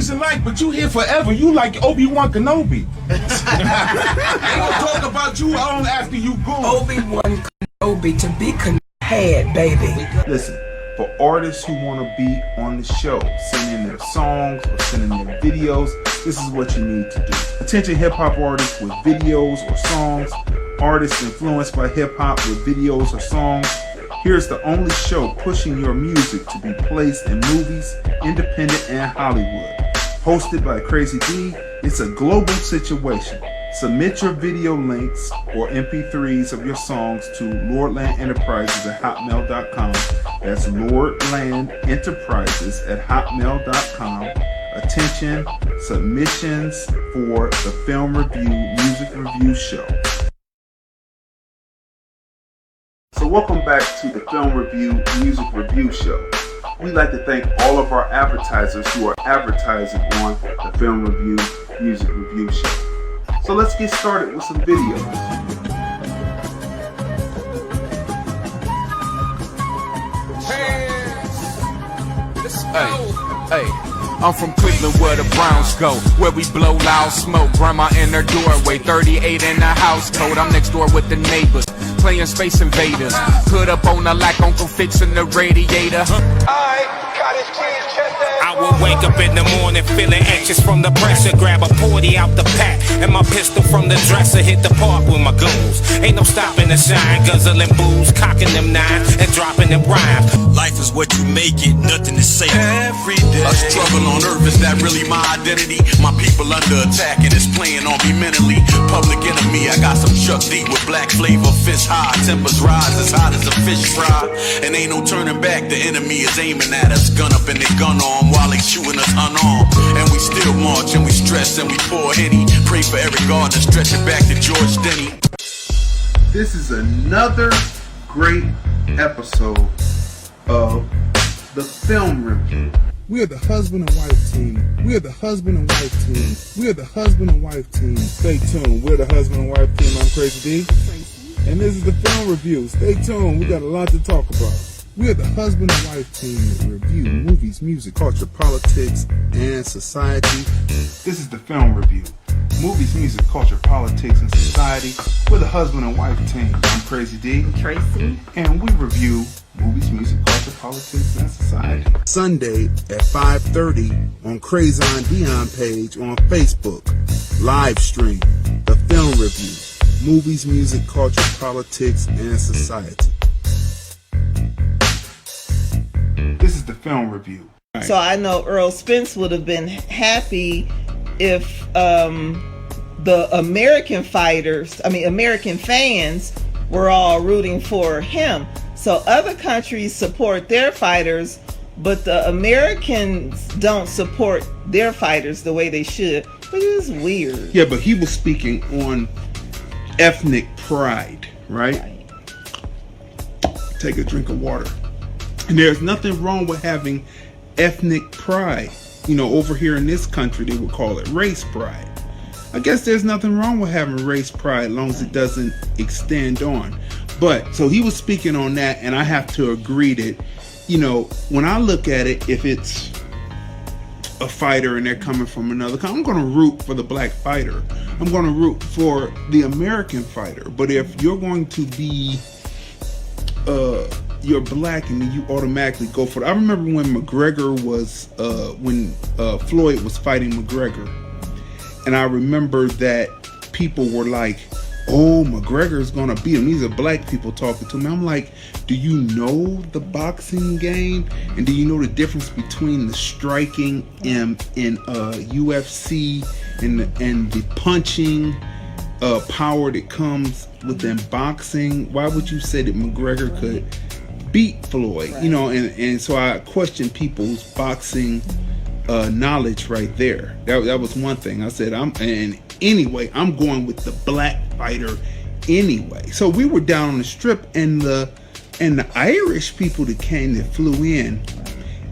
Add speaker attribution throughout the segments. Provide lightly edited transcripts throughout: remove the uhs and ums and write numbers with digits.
Speaker 1: things in life, but you here forever. You like Obi-Wan Kenobi. They gonna talk about you on after you go.
Speaker 2: Obi-Wan Kenobi to be had, baby.
Speaker 1: Listen, for artists who want to be on the show, send in their songs or send in their videos, this is what you need to do. Attention hip-hop artists with videos or songs, artists influenced by hip-hop with videos or songs. Here's the only show pushing your music to be placed in movies, independent and Hollywood. Hosted by Crazy D, it's a global situation. Submit your video links or MP3s of your songs to lordlandenterprises@hotmail.com. That's lordlandenterprises@hotmail.com. Attention, submissions for the Film Review Music Review Show. So welcome back to the Film Review Music Review Show. We'd like to thank all of our advertisers who are advertising on the Film Review Music Review Show. So let's get started with some videos.
Speaker 3: Hey, I'm from Cleveland where the Browns go, where we blow loud smoke. Grandma in her doorway, 38 in the house code. I'm next door with the neighbors, playing Space Invaders. Hood up on the lack, uncle fixing the radiator.
Speaker 4: I will wake up in the morning feeling anxious from the pressure. Grab a 40 out the pack and my pistol from the dresser. Hit the park with my goons. Ain't no stopping the shine. Guzzling booze, cocking them nines and dropping them rhymes.
Speaker 5: Life is what you make it, nothing is safe. Every day a struggle on earth, is that really my identity? My people under attack and it's playing on me mentally. Public enemy, I got some Chuck D with black flavor, fist high. Tempers rise as hot as a fish fry. And ain't no turning back, the enemy is aiming at us. Gun up in their gun arm while they shooting us unarmed. And we still march and we stress and we pour Henny. Pray for every guard and stretch it back to George Denny.
Speaker 1: This is another great episode of the Film Review. We are the husband and wife team. We are the husband and wife team. We are the husband and wife team. Stay tuned. We're the husband and wife team. I'm Crazy D. And this is the Film Review. Stay tuned. We got a lot to talk about. We are the husband and wife team that review movies, music, culture, politics, and society. This is the Film Review. Movies, music, culture, politics, and society. We're the husband and wife team. I'm Crazy D.
Speaker 2: Tracey.
Speaker 1: And we review movies, music, culture, politics, and society. Sunday at 5:30 on Crazy on Dion page on Facebook. Live stream. The Film Review. Movies, music, culture, politics, and society. This is the Film Review.
Speaker 6: Right. So I know Earl Spence would have been happy if the American fans were all rooting for him. So other countries support their fighters, but the Americans don't support their fighters the way they should, which is weird.
Speaker 1: Yeah, but he was speaking on ethnic pride, right? Take a drink of water. And there's nothing wrong with having ethnic pride. You know, over here in this country, they would call it race pride. I guess there's nothing wrong with having race pride as long as it doesn't extend on. But, so he was speaking on that, and I have to agree that, you know, when I look at it, if it's a fighter and they're coming from another country, I'm going to root for the black fighter. I'm going to root for the American fighter. But if you're going to be you're black and then you automatically go for it. I remember when McGregor was Floyd was fighting McGregor, and I remember that people were like, oh, McGregor's gonna beat him. These are black people talking to me. I'm like, do you know the boxing game? And do you know the difference between the striking in UFC and the punching power that comes within boxing? Why would you say that McGregor could beat Floyd? Right. You know, and so I question people's boxing knowledge right there. That was one thing I said. I'm going with the black fighter anyway. So we were down on the strip, and the Irish people that flew in,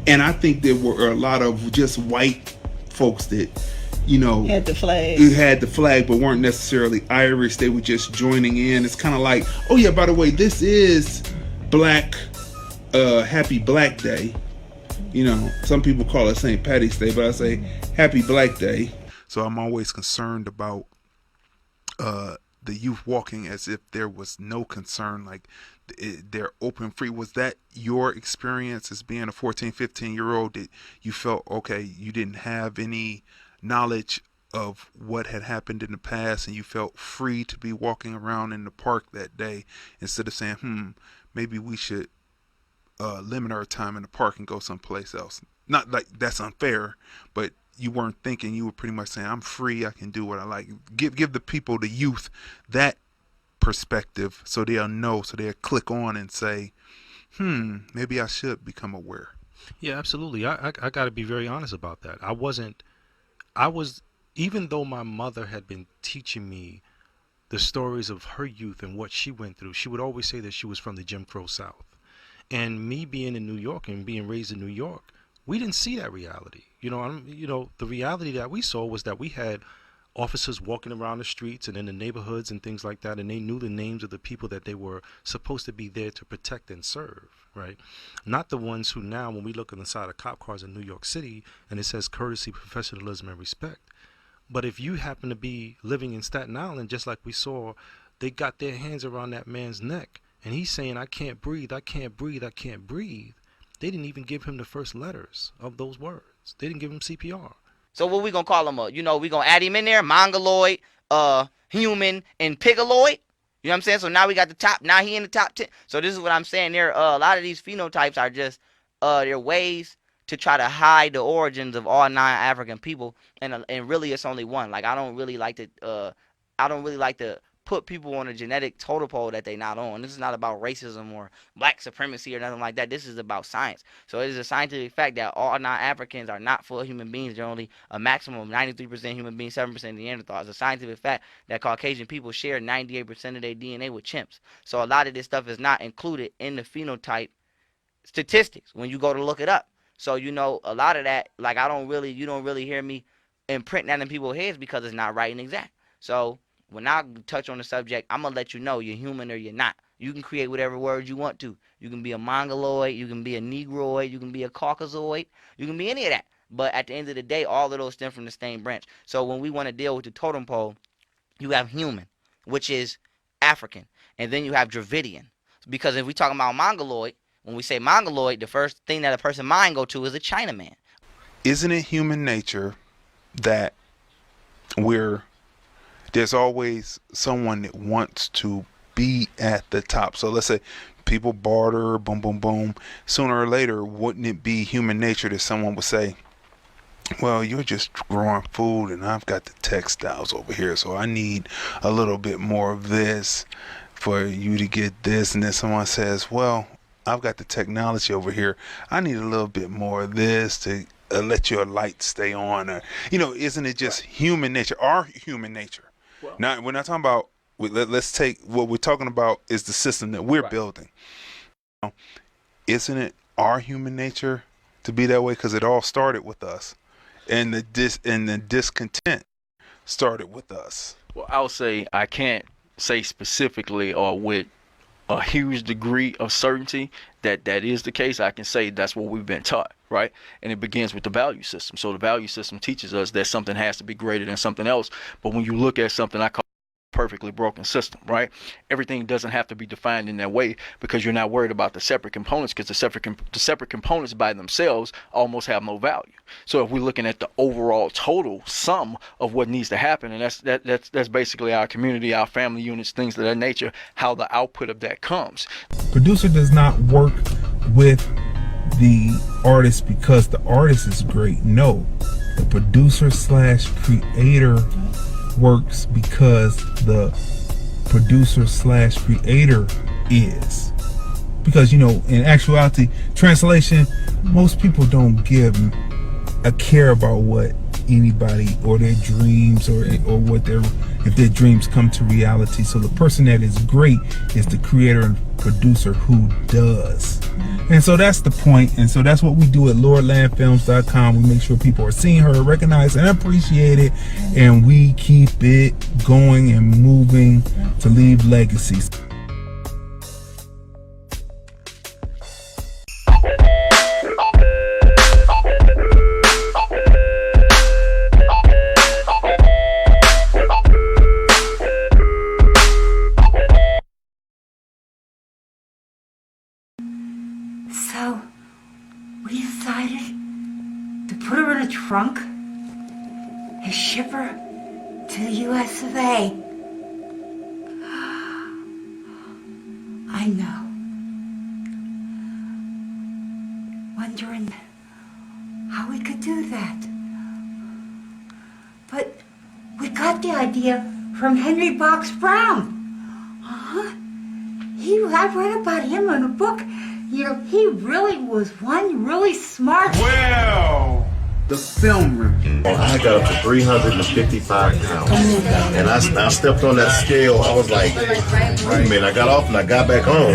Speaker 1: and I think there were a lot of just white folks that, you know,
Speaker 6: had the flag, but weren't necessarily Irish. They were just joining in. It's kind of like, oh yeah, by the way, this is Happy Black Day.
Speaker 1: You know, some people call it St. Patty's Day, but I say Happy Black Day. So I'm always concerned about the youth walking as if there was no concern, like they're open free. Was that your experience as being a 14, 15-year-old, that you felt, okay, you didn't have any knowledge of what had happened in the past and you felt free to be walking around in the park that day instead of saying, maybe we should limit our time in the park and go someplace else? Not like that's unfair, but you weren't thinking, you were pretty much saying, I'm free, I can do what I like. Give the people, the youth, that perspective so they'll know, so they'll click on and say, maybe I should become aware.
Speaker 7: Yeah, absolutely. I got to be very honest about that. Even though my mother had been teaching me the stories of her youth and what she went through, she would always say that she was from the Jim Crow South. And me being in New York and being raised in New York, we didn't see that reality. The reality that we saw was that we had officers walking around the streets and in the neighborhoods and things like that, and they knew the names of the people that they were supposed to be there to protect and serve, right? Not the ones who now, when we look on the side of cop cars in New York City and it says courtesy, professionalism, and respect. But if you happen to be living in Staten Island, just like we saw, they got their hands around that man's neck and he's saying, I can't breathe, I can't breathe, I can't breathe. They didn't even give him the first letters of those words. They didn't give him CPR.
Speaker 8: So what we gonna call him? We gonna add him in there, mongoloid, human, and pigaloid. You know what I'm saying? So now we got the top. Now he in the top 10. So this is what I'm saying. There, a lot of these phenotypes are just they're ways to try to hide the origins of all non-African people, and really it's only one. Like I don't really like to put people on a genetic totem pole that they not on. This is not about racism or black supremacy or nothing like that. This is about science. So it is a scientific fact that all non-Africans are not full human beings. They're only a maximum of 93% human beings, 7% Neanderthals. It's a scientific fact that Caucasian people share 98% of their DNA with chimps. So a lot of this stuff is not included in the phenotype statistics when you go to look it up. So a lot of that, like you don't really hear me imprint that in people's heads because it's not right and exact. So when I touch on the subject, I'm going to let you know you're human or you're not. You can create whatever words you want to. You can be a mongoloid, you can be a negroid, you can be a caucasoid, you can be any of that. But at the end of the day, all of those stem from the same branch. So when we want to deal with the totem pole, you have human, which is African. And then you have Dravidian. Because if we talk about mongoloid, when we say mongoloid, the first thing that a person's mind go to is a Chinaman.
Speaker 1: Isn't it human nature that there's always someone that wants to be at the top? So let's say people barter, boom, boom, boom. Sooner or later, wouldn't it be human nature that someone would say, well, you're just growing food and I've got the textiles over here, so I need a little bit more of this for you to get this. And then someone says, well, I've got the technology over here, I need a little bit more of this to let your light stay on. Or, isn't it just human nature, our human nature? Well, now, we're not talking about, let's take what we're talking about is the system that we're building. Isn't it our human nature to be that way? Because it all started with us, and the discontent started with us.
Speaker 9: Well, I'll say I can't say specifically or with a huge degree of certainty that is the case. I can say that's what we've been taught, right? And it begins with the value system. So the value system teaches us that something has to be greater than something else. But when you look at something I call a perfectly broken system, right? Everything doesn't have to be defined in that way because you're not worried about the separate components, because the separate components by themselves almost have no value. So if we're looking at the overall total sum of what needs to happen, and that's basically our community, our family units, things of that nature, how the output of that comes.
Speaker 10: Producer does not work with the artist because the artist is great. No, the producer / creator works because the producer / creator is. Because in actuality, translation, most people don't give a care about what anybody or their dreams or what if their dreams come to reality. So the person that is great is the creator and producer who does. And so that's the point. And so that's what we do at LordlandFilms.com. We make sure people are seen, heard, recognized, and appreciated, and we keep it going and moving to leave legacies.
Speaker 11: trunk, his shipper to the US of A. I know. Wondering how we could do that. But we got the idea from Henry Box Brown. I read about him in a book. You know, he really was one really smart.
Speaker 1: Well, the film review.
Speaker 12: I got up to 355 pounds. And I stepped on that scale. I was like, wait a minute. I got off and I got back on.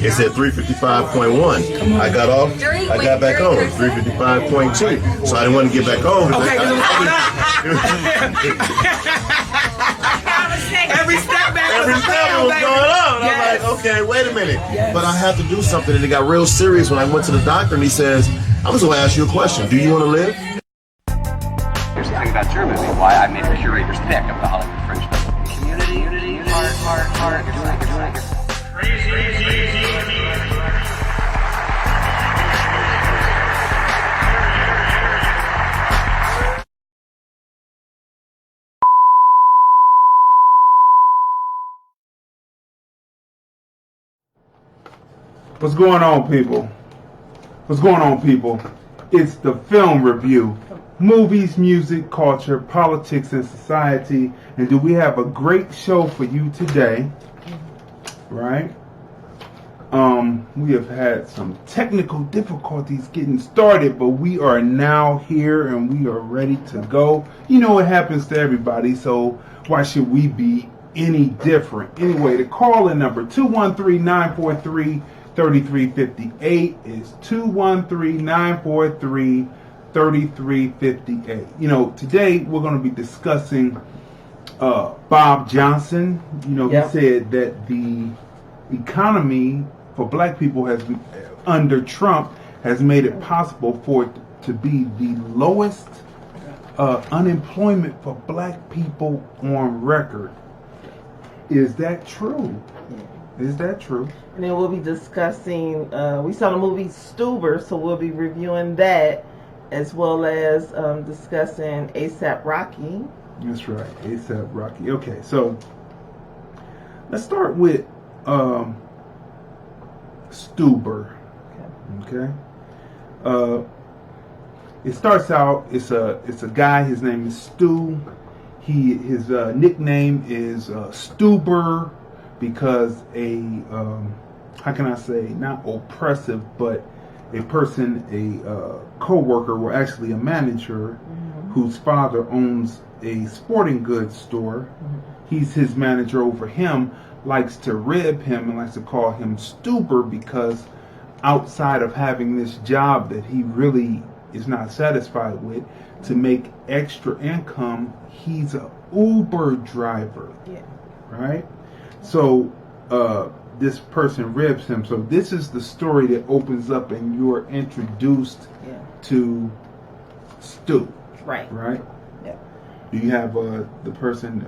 Speaker 12: It said 355.1. I got off, I got back on, 355.2. So I didn't want to get back on.
Speaker 2: Every step back
Speaker 12: was going on. I'm like, okay, wait a minute. But I have to do something. And it got real serious when I went to the doctor and he says, I was going to ask you a question. Do you want to live?
Speaker 13: Here's the thing about Germany, why I made a curator's pick of the Hollywood Fringe Festival. Community, heart.
Speaker 1: What's going on, people? What's going on, people? It's the film review. Movies, music, culture, politics, and society. And do we have a great show for you today? Right? We have had some technical difficulties getting started, but we are now here and we are ready to go. You know, it happens to everybody, so why should we be any different? Anyway, the call-in number 213-943-3358 is 213-943-3358. You know, today we're going to be discussing Bob Johnson. You know, he said that the economy for black people has, under Trump, has made it possible for it to be the lowest unemployment for black people on record. Is that true? Is that true?
Speaker 6: And then we'll be discussing, we saw the movie Stuber, so we'll be reviewing that, as well as discussing A$AP Rocky. That's right, A$AP Rocky. Okay, so let's start with Stuber. Okay. It starts out, it's a guy, his name is Stu. His nickname is Stuber because how can I say, not oppressive, but a person, a co-worker, or actually a manager, whose father owns a sporting goods store. He's his manager over him, likes to rib him and likes to call him Stuber because outside of having this job that he really is not satisfied with, to make extra income, he's a Uber driver. Yeah. Right? So this person ribs him. So this is the story that opens up and you're introduced to Stu. Right. Right? Yeah. Do you have the person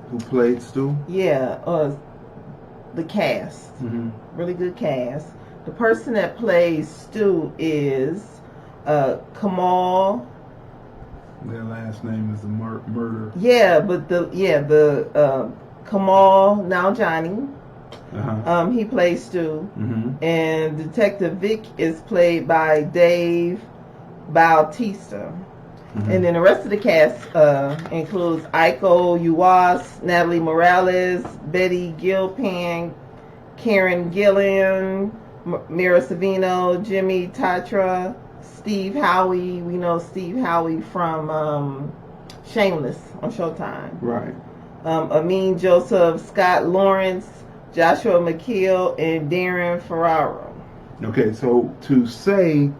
Speaker 6: who played Stu? Yeah, the cast. Really good cast. The person that plays Stu is Kamal. Their last name is the murder. Yeah, but the Kamal, now Johnny. He plays Stu. And Detective Vic is played by Dave Bautista. And then the rest of the cast includes Iko Uwais, Natalie Morales, Betty Gilpin, Karen Gillan, Mira Savino, Jimmy Tatra, Steve Howie. We know Steve Howie from Shameless on Showtime. Right. Amin Joseph, Scott Lawrence, Joshua McKeel, and Darren Ferraro. Okay, so to say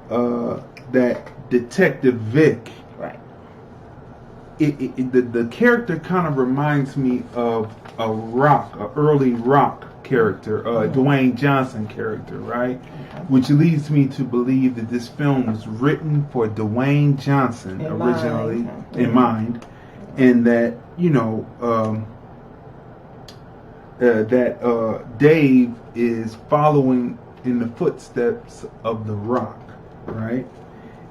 Speaker 6: that Detective Vic, right? The character kind of reminds me of a early rock character, Dwayne Johnson character, right? Which leads me to believe that this film was written for Dwayne Johnson originally in mind, and that that Dave is following in the footsteps of The Rock, right?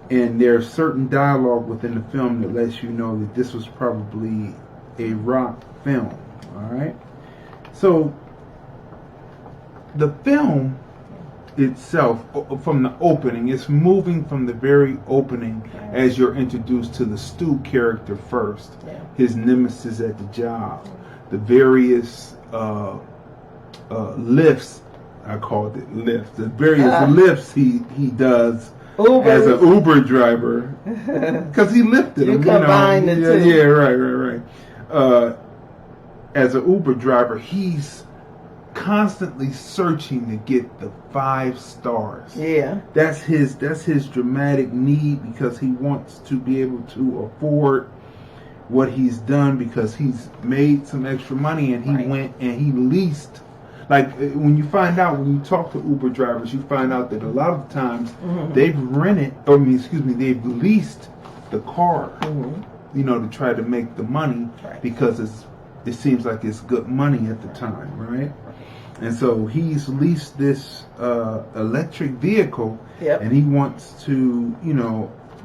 Speaker 1: And there's certain dialogue within the film that lets you know that this was probably a rock film. All right. So the film itself, from the opening, it's moving from the very opening as you're introduced to the Stu character first, his nemesis at the job, the various lifts, I called it lifts, the various lifts he does as an Uber driver, because he lifted him.
Speaker 6: Combine the two.
Speaker 1: Yeah, right. As an Uber driver, he's constantly searching to get the 5 stars.
Speaker 6: Yeah.
Speaker 1: That's his dramatic need, because he wants to be able to afford what he's done, because he's made some extra money and he went and he leased. Like when you talk to Uber drivers, you find out that a lot of times they've they've leased the car, to try to make the money, because it seems like it's good money at the time, right? And so he's leased this electric vehicle, and he wants to,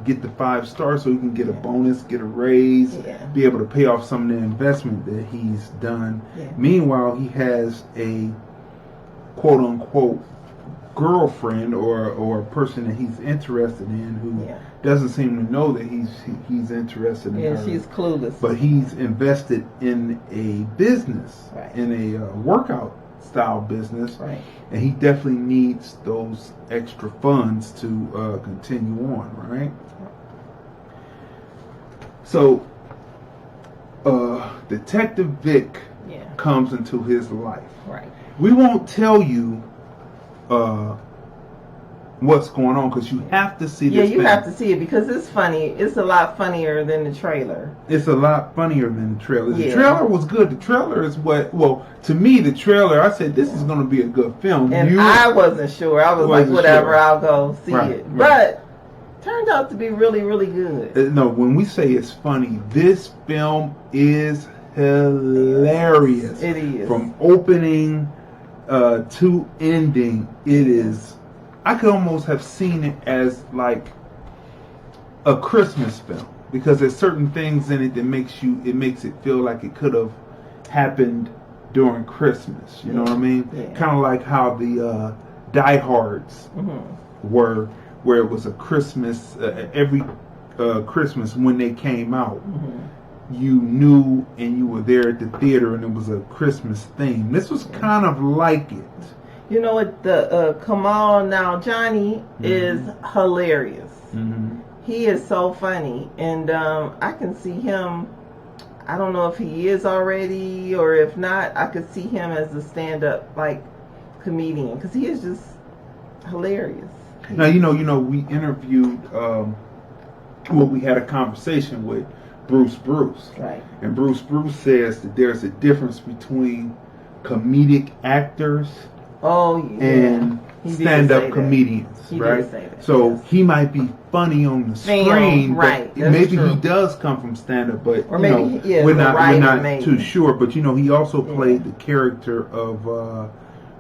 Speaker 1: get the 5 stars so he can get a bonus, get a raise, be able to pay off some of the investment that he's done. Meanwhile, he has a quote-unquote girlfriend or a person that he's interested in who doesn't seem to know that he's interested in her.
Speaker 6: Yeah, she's clueless.
Speaker 1: But he's invested in a business, in a workout style business, and he definitely needs those extra funds to continue on, right? So Detective Vic comes into his life. We won't tell you what's going on, because you have to see this.
Speaker 6: Yeah, you have to see it, because it's funny. It's a lot funnier than the trailer.
Speaker 1: It's a lot funnier than the trailer. The trailer was good. The trailer is to me, the trailer, I said, this is going to be a good film.
Speaker 6: And I wasn't sure. I was like, whatever, I'll go see it. But turned out to be really, really good.
Speaker 1: No, when we say it's funny, this film is hilarious.
Speaker 6: It is.
Speaker 1: From opening to ending, it is. I could almost have seen it as like a Christmas film, because there's certain things in it that makes it feel like it could have happened during Christmas. You know what I mean? Kind of like how the Die Hards were, where it was a Christmas every Christmas when they came out. You knew and you were there at the theater, and it was a Christmas theme. This was kind of like it.
Speaker 6: You know what? The Kamal now Johnny is hilarious. He is so funny, and I can see him. I don't know if he is already, or if not, I could see him as a stand-up comedian, because he is just hilarious.
Speaker 1: Now we interviewed. We had a conversation with Bruce, and Bruce says that there's a difference between comedic actors and stand-up comedians, right? So he might be funny on the screen, but maybe he does come from stand-up, but we're not too sure. But he also played the character of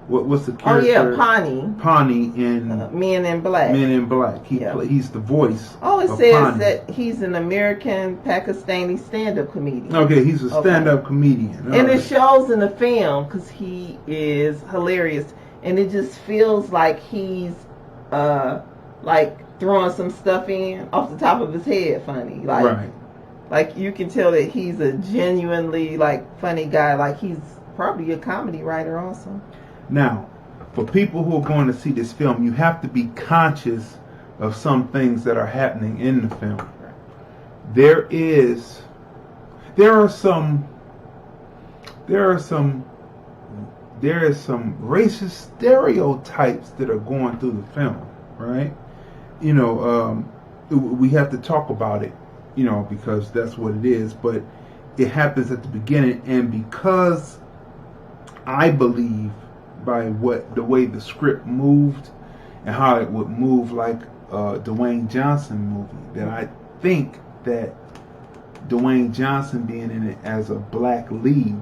Speaker 1: what's the character? Pawnee in
Speaker 6: Men in Black.
Speaker 1: Men in Black. He's the voice.
Speaker 6: It
Speaker 1: of
Speaker 6: says
Speaker 1: Pawnee.
Speaker 6: that he's an American Pakistani stand-up comedian.
Speaker 1: Okay, he's a stand-up comedian.
Speaker 6: And it shows in the film, because he is hilarious, and it just feels like he's throwing some stuff in off the top of his head funny. Like you can tell that he's a genuinely funny guy. Like he's probably a comedy writer also.
Speaker 1: Now, for people who are going to see this film, you have to be conscious of some things that are happening in the film. There are some racist stereotypes that are going through the film, right? We have to talk about it, because that's what it is, but it happens at the beginning, and because I believe by the way the script moved and how it would move like a Dwayne Johnson movie, that I think that Dwayne Johnson being in it as a black lead,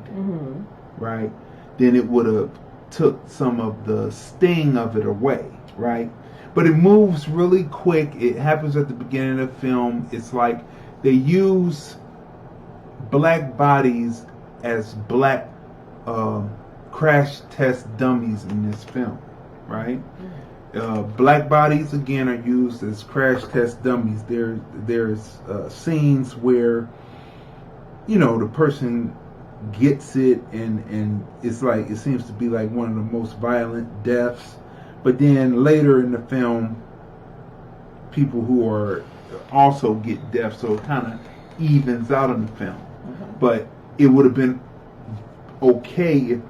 Speaker 1: right, then it would have took some of the sting of it away, right?
Speaker 10: But it moves really quick. It happens at the beginning of the film. It's like they use black bodies as black crash test dummies in this film, right? Black bodies again are used as crash test dummies. There's scenes where, you know, the person gets it and it's like, it seems to be like one of the most violent deaths. But then later in the film, people who are also get death, so it kind of evens out in the film. But it would have been okay if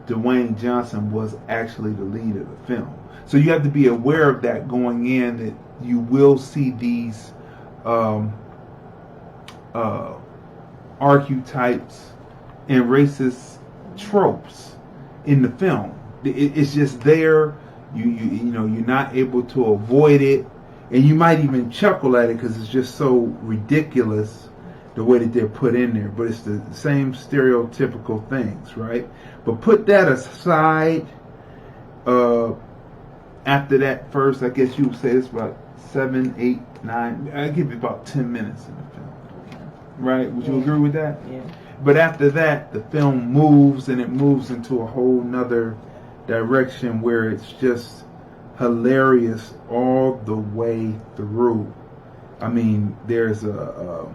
Speaker 10: Dwayne Johnson was actually the lead of the film. So you have to be aware of that going in, that you will see these archetypes and racist tropes in the film. It's just there. You know, you're not able to avoid it, and you might even chuckle at it because it's just so ridiculous the way that they're put in there. But it's the same stereotypical things, right? But put that aside. After that first, I guess you would say it's about 7, 8, 9. I give it about 10 minutes in the film, right? Would you agree with that?
Speaker 6: Yeah.
Speaker 10: But after that, the film moves, and it moves into a whole nother direction where it's just hilarious all the way through. I mean, there's a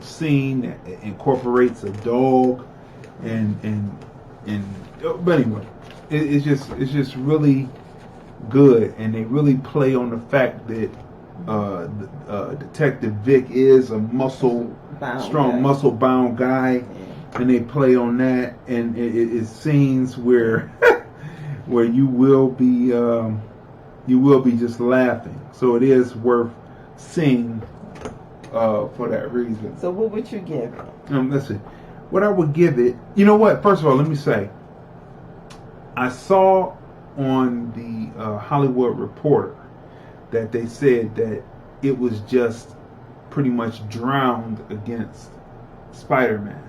Speaker 10: scene that incorporates a dog, but anyway, it's just really good, and they really play on the fact that Detective Vic is a muscle-bound guy, and they play on that, and it's scenes where where you will be just laughing. So it is worth seeing for that reason.
Speaker 6: So what would you give it?
Speaker 10: Let's see. What I would give it, you know what? First of all, let me say, I saw on the Hollywood Reporter that they said that it was just pretty much drowned against Spider-Man,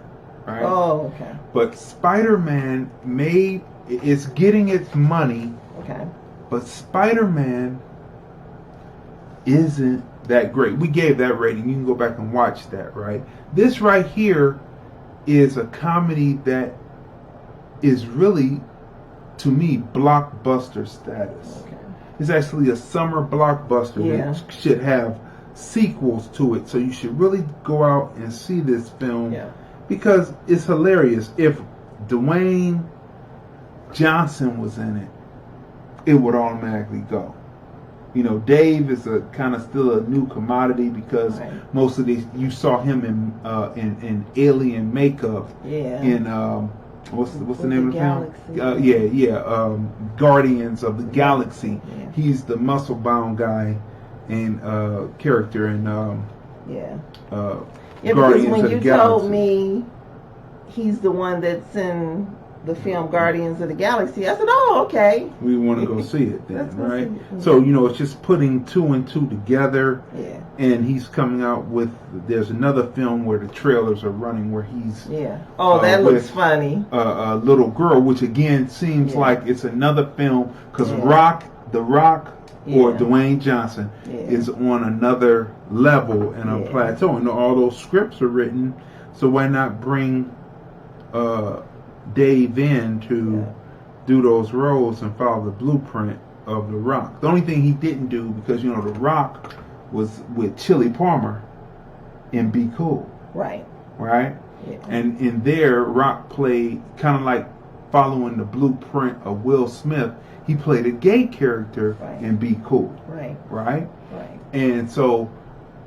Speaker 10: right?
Speaker 6: Oh, okay.
Speaker 10: But Spider-Man it's getting its money.
Speaker 6: Okay.
Speaker 10: But Spider-Man isn't that great. We gave that rating. You can go back and watch that, right? This right here is a comedy that is really, to me, blockbuster status. Okay. It's actually a summer blockbuster that should have sequels to it. So you should really go out and see this film because it's hilarious. If Dwayne Johnson was in it, it would automatically go. You know, Dave is a kind of still a new commodity because most of these, you saw him in alien makeup. Yeah. In what's the name of the film? Guardians of the Galaxy. Yeah. He's the muscle bound guy and character in
Speaker 6: Guardians when of the Galaxy. You told me he's the one that's in the film Guardians of the Galaxy, I said, oh, okay.
Speaker 10: We want to go see it then, right? So, you know, it's just putting 2 and 2 together. Yeah. And he's coming out with, there's another film where the trailers are running where he's...
Speaker 6: Yeah. Oh, that looks funny.
Speaker 10: A little girl, which again seems like it's another film, because The Rock or Dwayne Johnson is on another level and a plateau. And all those scripts are written, so why not bring... Dave in to do those roles and follow the blueprint of The Rock. The only thing he didn't do, because you know The Rock was with Chili Palmer in Be Cool, right? Yeah. And in there, Rock played kind of like following the blueprint of Will Smith. He played a gay character in Be Cool, right. And so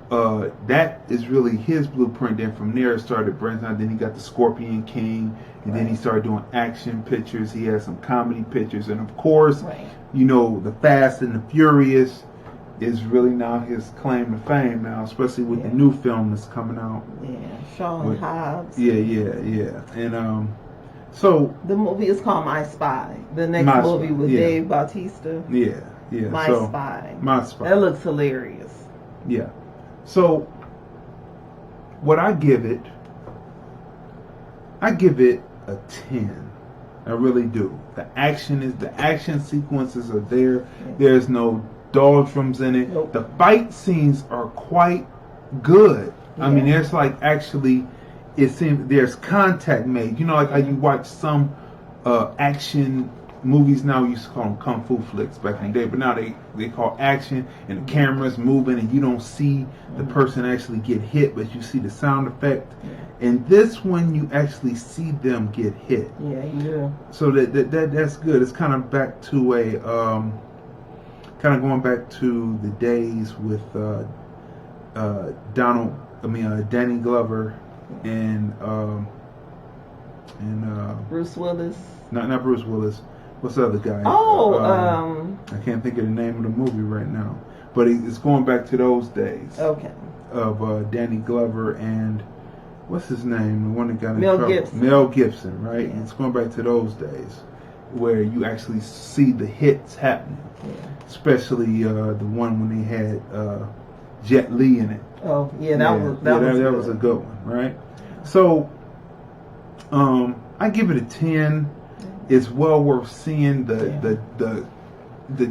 Speaker 10: that is really his blueprint. Then from there it started branching out. Then he got the Scorpion King, and then he started doing action pictures. He had some comedy pictures, and of course, you know, the Fast and the Furious is really now his claim to fame now, especially with the new film that's coming out.
Speaker 6: Yeah, Sean Hobbs.
Speaker 10: Yeah. And so
Speaker 6: the movie is called My Spy. The next movie with Dave Bautista.
Speaker 10: Yeah.
Speaker 6: My Spy. That looks hilarious.
Speaker 10: Yeah. So, what I give it a 10. I really do. The action sequences are there. There's no doldrums in it.
Speaker 6: Nope.
Speaker 10: The fight scenes are quite good. I mean, there's like actually, it seems there's contact made. You know, like how you watch some action movies now. We used to call them kung fu flicks back in the day, but now they call action, and the camera's moving, and you don't see the person actually get hit, but you see the sound effect. And this one, you actually see them get hit.
Speaker 6: Yeah, you do.
Speaker 10: So that's good. It's kind of back to a going back to the days with Danny Glover and
Speaker 6: Bruce Willis.
Speaker 10: Not Bruce Willis. What's the other guy? I can't think of the name of the movie right now. But it's going back to those days.
Speaker 6: Okay.
Speaker 10: Of Danny Glover and what's his name? The one that got in trouble.
Speaker 6: Gibson.
Speaker 10: Mel Gibson, right? And it's going back to those days where you actually see the hits happening.
Speaker 6: Yeah.
Speaker 10: Especially the one when they had Jet Li in it.
Speaker 6: Oh, yeah, that
Speaker 10: was a good one, right? So, I give it a 10. It's well worth seeing the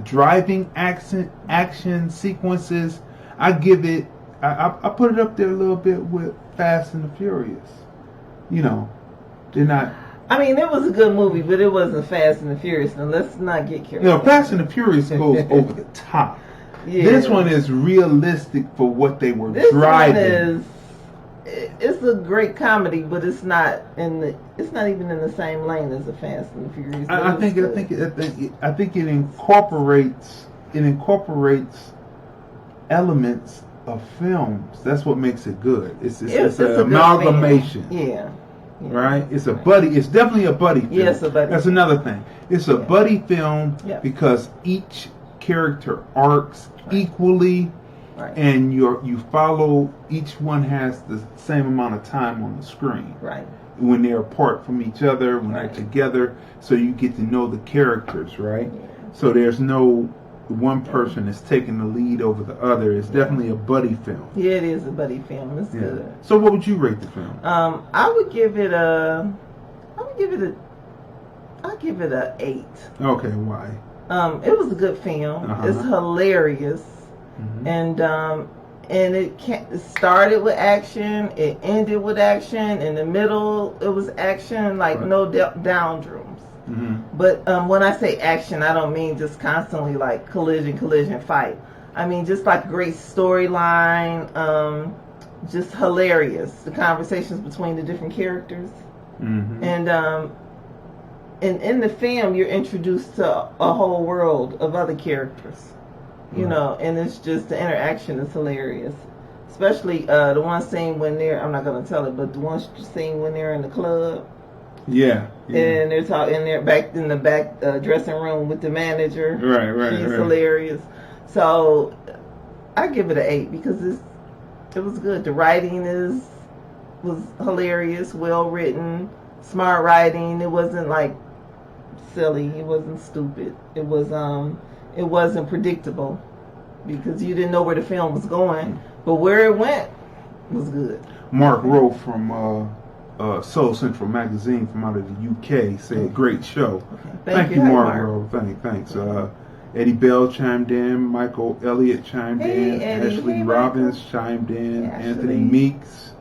Speaker 10: driving action sequences. I give it. I put it up there a little bit with Fast and the Furious. You know, they're not.
Speaker 6: I mean, it was a good movie, but it wasn't Fast and the Furious. Now, let's not get careful.
Speaker 10: You know, Fast and the Furious goes over the top. Yeah. This one is realistic for what they were driving.
Speaker 6: It's a great comedy, but it's not even in the same lane as the Fast and the Furious.
Speaker 10: I think it incorporates elements of films. That's what makes it good. It's an amalgamation.
Speaker 6: Yeah.
Speaker 10: Right? It's a buddy. It's definitely a buddy film.
Speaker 6: Yes, a buddy.
Speaker 10: That's another thing. It's a buddy film because each character arcs equally, and you follow. Each one has the same amount of time on the screen.
Speaker 6: Right.
Speaker 10: When they're apart from each other, when they're together, so you get to know the characters, right? Yeah. So there's no one person is taking the lead over the other. It's definitely a buddy film.
Speaker 6: Yeah, it is a buddy film. It's good.
Speaker 10: So what would you rate the film?
Speaker 6: I would give it a 8.
Speaker 10: Okay, why?
Speaker 6: It was a good film. It's hilarious, and it started with action. It ended with action. In the middle, it was action, like no downrooms. But when I say action, I don't mean just constantly like collision, fight. I mean just like great storyline, just hilarious. The conversations between the different characters, and in the film, you're introduced to a whole world of other characters, you know, and it's just the interaction is hilarious. Especially the one scene when I'm not going to tell it, but the one scene when they're in the club.
Speaker 10: Yeah.
Speaker 6: And they're talking, they're back in the back dressing room with the manager.
Speaker 10: Right.
Speaker 6: She's hilarious. So I give it an 8 because it was good. The writing was hilarious, well written, smart writing. It wasn't like silly. It wasn't stupid. It wasn't predictable because you didn't know where the film was going, but where it went was good.
Speaker 10: Mark Rowe from Soul Central magazine from out of the UK said, "Great show." Okay. Thank you, Mark Rowe. Thanks. Eddie Bell chimed in. Michael Elliott chimed in.
Speaker 6: Eddie.
Speaker 10: Ashley Robbins chimed in.
Speaker 6: Ashley.
Speaker 10: Anthony Meeks.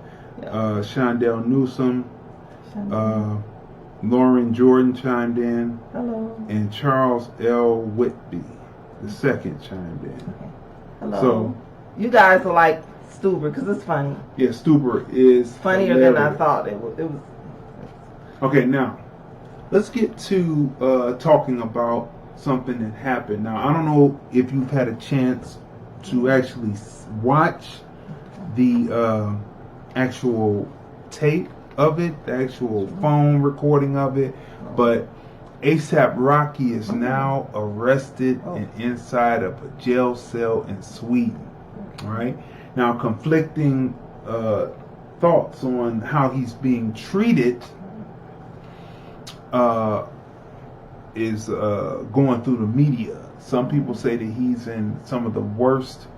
Speaker 10: Shondell Newsom. Lauren Jordan chimed in.
Speaker 6: Hello.
Speaker 10: And Charles L. Whitby II chimed in.
Speaker 6: Okay. Hello.
Speaker 10: So
Speaker 6: you guys are like Stuber because it's funny.
Speaker 10: Yeah, Stuber is
Speaker 6: funnier than I thought it was.
Speaker 10: Okay, now let's get to talking about something that happened. Now, I don't know if you've had a chance to actually watch the actual tape of it, the actual phone recording of it, but A$AP Rocky is now arrested and inside of a jail cell in Sweden. All right. Now, conflicting thoughts on how he's being treated is going through the media. Some people say that he's in some of the worst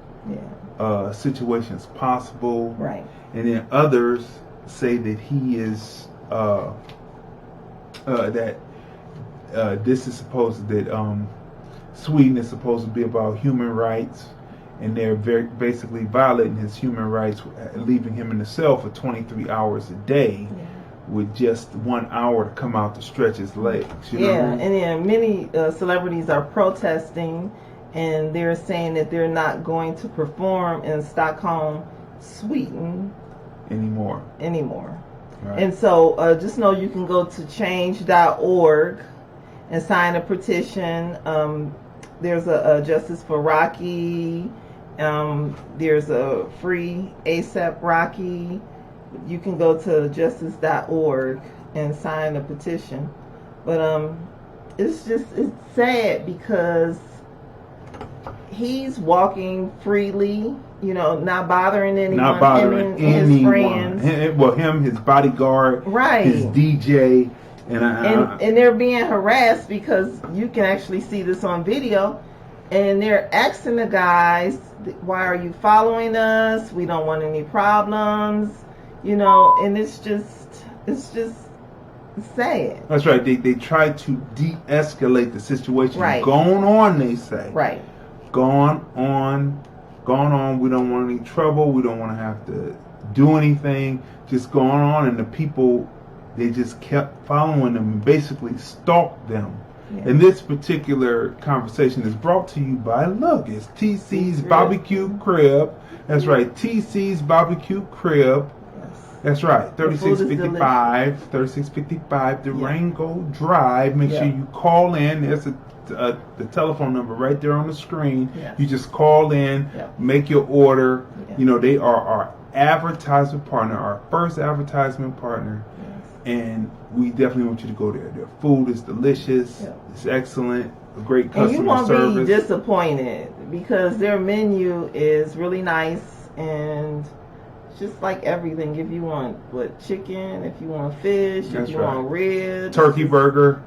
Speaker 10: situations possible,
Speaker 6: right?
Speaker 10: And then others say that he is that this is supposed that Sweden is supposed to be about human rights, and they're basically violating his human rights, leaving him in the cell for 23 hours a day, with just 1 hour to come out to stretch his legs. You know what I mean?
Speaker 6: And then many celebrities are protesting, and they're saying that they're not going to perform in Stockholm, Sweden
Speaker 10: anymore.
Speaker 6: Right. And so just know you can go to change.org and sign a petition. There's a Justice for Rocky. There's a Free ASAP Rocky. You can go to justice.org and sign a petition. But it's sad because he's walking freely, not bothering anyone.
Speaker 10: Not bothering anyone. Him, his bodyguard,
Speaker 6: right,
Speaker 10: his DJ.
Speaker 6: And they're being harassed because you can actually see this on video, and they're asking the guys, why are you following us? We don't want any problems, and it's just sad.
Speaker 10: That's right. They try to de-escalate the situation.
Speaker 6: Right.
Speaker 10: Going on, they say.
Speaker 6: Right.
Speaker 10: Gone on. We don't want any trouble. We don't want to have to do anything. Just going on, and the people, they just kept following them and basically stalked them. Yeah. And this particular conversation is brought to you by, look, it's TC's Barbecue Crib. That's right, TC's Barbecue Crib. That's right, 3655 Durango Drive. Make sure you call in. There's the telephone number right there on the screen. Yes. You just call in, make your order. Yes. They are our advertisement partner, our first advertisement partner. And we definitely want you to go there. Their food is delicious. Yeah. It's excellent. A great customer service. And you won't be
Speaker 6: disappointed because their menu is really nice, and just like everything. If you want chicken, if you want fish, if you want ribs,
Speaker 10: turkey burger.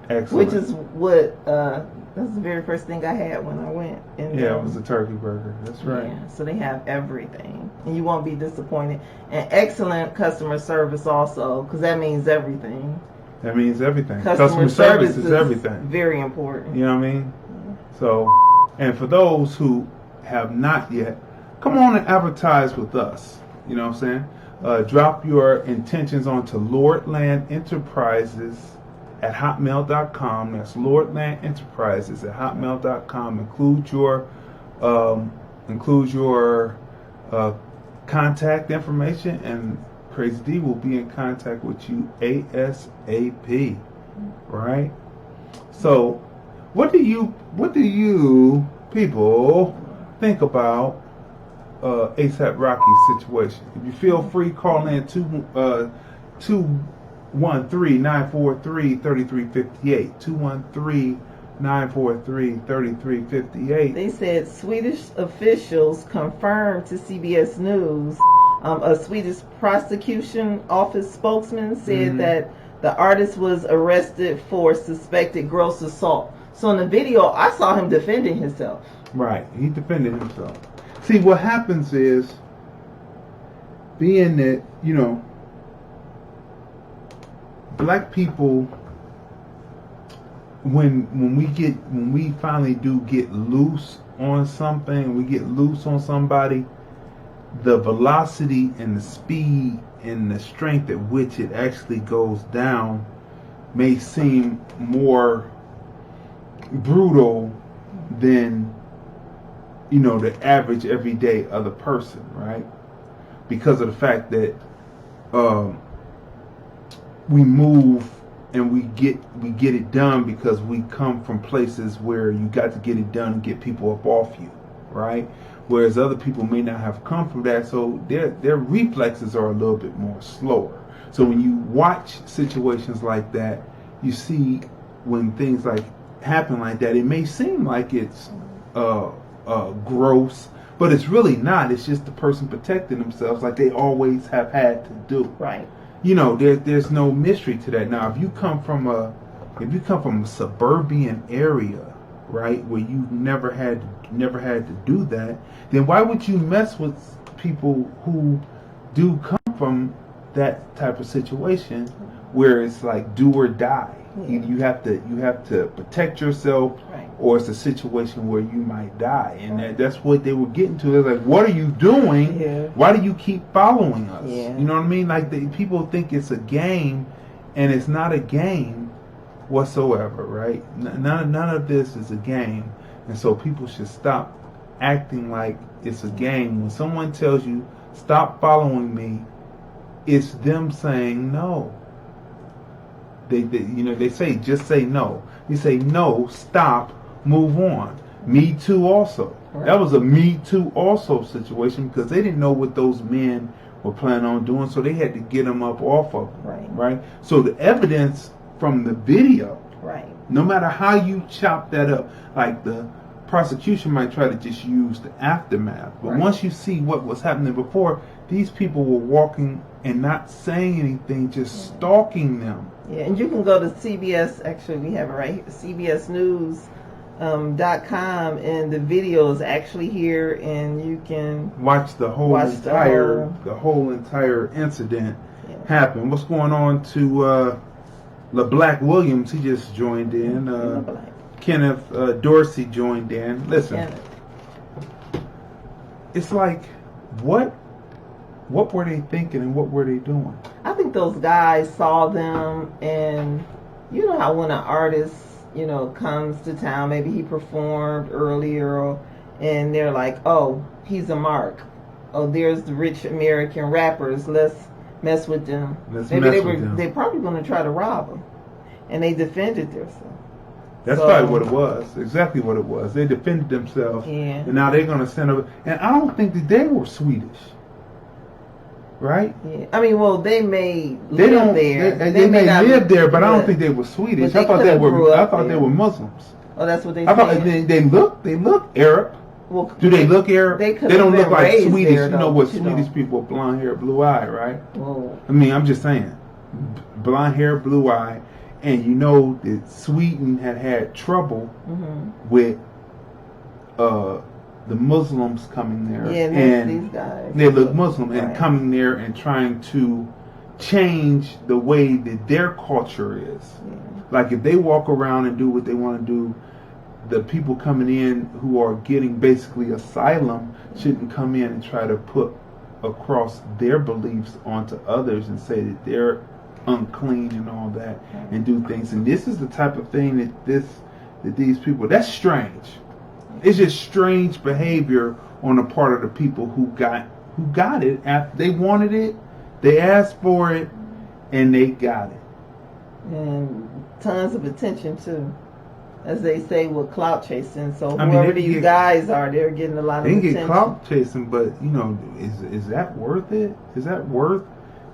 Speaker 10: Excellent.
Speaker 6: Which is what that's the very first thing I had when I went. And,
Speaker 10: it was a turkey burger. That's right.
Speaker 6: Yeah, so they have everything, and you won't be disappointed. And excellent customer service also, because that means everything.
Speaker 10: That means everything. Customer service is everything.
Speaker 6: Very important.
Speaker 10: You know what I mean? So, and for those who have not yet, come on and advertise with us. You know what I'm saying? Drop your intentions onto Lordland Enterprises at hotmail.com. That's Lordland Enterprises at hotmail.com. Include your contact information, and Crazy D will be in contact with you ASAP. Right? So, what do you people think about ASAP Rocky's situation? If you feel free, call in 213-943-3358. 213-943-3358.
Speaker 6: They said Swedish officials confirmed to CBS News. A Swedish prosecution office spokesman said that the artist was arrested for suspected gross assault. So in the video, I saw him defending himself.
Speaker 10: Right, he defended himself. See, what happens is, being that, black people, when we finally do get loose on something, we get loose on somebody, the velocity and the speed and the strength at which it actually goes down may seem more brutal than the average everyday other person, right? Because of the fact that we move and we get it done because we come from places where you got to get it done and get people up off you, right? Whereas other people may not have come from that, so their reflexes are a little bit more slower. So when you watch situations like that, you see when things happen like that, it may seem like it's gross, but it's really not. It's just the person protecting themselves like they always have had to do.
Speaker 6: Right.
Speaker 10: There's no mystery to that. Now, if you come from a suburban area, right, where you've never had to do that, then why would you mess with people who do come from that type of situation where it's like do or die? You have to protect yourself, or it's a situation where you might die, and that's what they were getting to. They're like, "What are you doing? Why do you keep following us?" You know what I mean? Like people think it's a game, and it's not a game whatsoever, right? None of this is a game, and so people should stop acting like it's a game. When someone tells you stop following me, it's them saying no. They say just say no. You say no, stop, move on. Me too also. That was a me too also situation because they didn't know what those men were planning on doing, so they had to get them up off of them. Right. So the evidence from the video, no matter how you chop that up, like the prosecution might try to just use the aftermath, but once you see what was happening before, these people were walking and not saying anything, just stalking them.
Speaker 6: Yeah, and you can go to CBS. Actually, we have it right here, CBSNews.com, and the video is actually here, and you can
Speaker 10: watch the whole entire incident happen. What's going on to LeBlack Williams? He just joined in. Kenneth Dorsey joined in. Listen, it's like what were they thinking and what were they doing?
Speaker 6: I think those guys saw them, and you know how when an artist, comes to town, maybe he performed earlier, and they're like, oh, he's a mark. Oh, there's the rich American rappers. Let's mess with them. They probably going to try to rob them, and they defended themselves.
Speaker 10: That's probably what it was. Exactly what it was. They defended themselves, and now they're going to send over. And I don't think that they were Swedish. Right?
Speaker 6: Yeah. I mean, well, they may live there.
Speaker 10: They may live there, but I don't think they were Swedish. I thought they were Muslims.
Speaker 6: Oh, that's what they.
Speaker 10: I thought they look Arab.
Speaker 6: Well,
Speaker 10: do they look Arab?
Speaker 6: They
Speaker 10: don't look like Swedish.
Speaker 6: There,
Speaker 10: you know what Swedish people? Blonde hair, blue eye, right?
Speaker 6: Oh.
Speaker 10: I mean, I'm just saying, blonde hair, blue eye, and you know that Sweden had trouble with the Muslims coming there, and
Speaker 6: these guys.
Speaker 10: They look Muslim and coming there and trying to change the way that their culture is. Like if they walk around and do what they want to do, the people coming in who are getting basically asylum shouldn't come in and try to put across their beliefs onto others and say that they're unclean and all that and do things. And this is the type of thing that these people, that's strange. It's just strange behavior on the part of the people who got it after they wanted it, they asked for it, and they got it.
Speaker 6: And tons of attention too, as they say with clout chasing. So whoever these guys are, they're getting a lot of attention.
Speaker 10: They get clout chasing, but is that worth it? Is that worth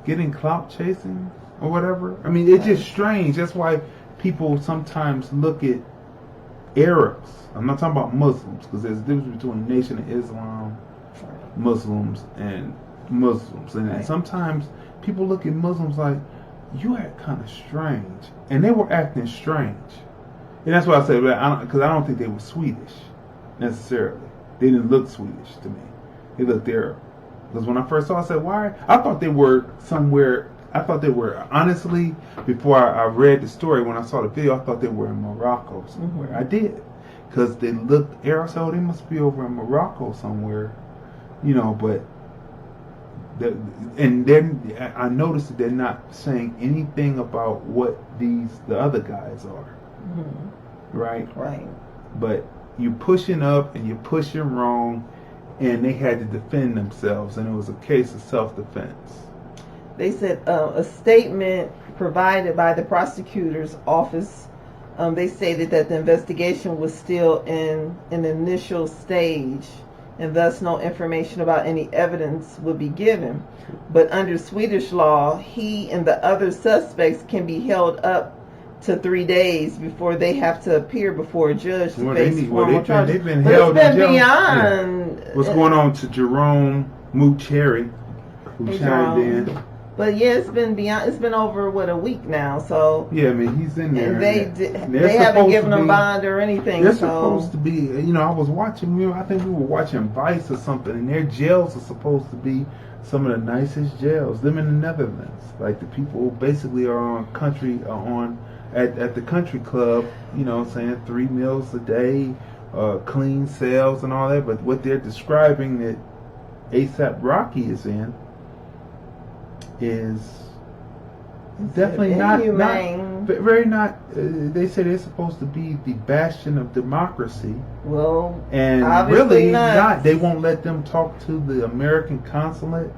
Speaker 10: getting clout chasing or whatever? I mean, it's just strange. That's why people sometimes look at Arabs. I'm not talking about Muslims, because there's a difference between Nation of Islam, Muslims, and Muslims. And sometimes people look at Muslims like, you act kind of strange. And they were acting strange. And that's why I said, because I don't think they were Swedish, necessarily. They didn't look Swedish to me. They looked Arab. Because when I first saw it, I said, why? I thought they were somewhere. I thought they were, honestly, before I read the story, when I saw the video, I thought they were in Morocco somewhere. I did. Because they looked Arab, so they must be over in Morocco somewhere. But and then I noticed that they're not saying anything about what the other guys are. Right? But you're pushing up and you're pushing wrong, and they had to defend themselves, and it was a case of self-defense.
Speaker 6: They said a statement provided by the prosecutor's office, they stated that the investigation was still in an initial stage, and thus no information about any evidence would be given. But under Swedish law, he and the other suspects can be held up to 3 days before they have to appear before a judge to face formal charges.
Speaker 10: They've been held in jail.
Speaker 6: Beyond.
Speaker 10: What's going on to Jerome Moocherry, who chimed in?
Speaker 6: But yeah, it's been over a week now. So
Speaker 10: yeah, I mean he's in there.
Speaker 6: And they haven't given him bond or anything.
Speaker 10: They're supposed to be. I was watching. I think we were watching Vice or something, and their jails are supposed to be some of the nicest jails. Them in the Netherlands, like the people basically are on at the country club, you know what I'm saying, 3 meals a day, clean cells and all that. But what they're describing that ASAP Rocky is in is definitely not very not. They say they're supposed to be the bastion of democracy.
Speaker 6: Well,
Speaker 10: and really not. They won't let them talk to the American consulate.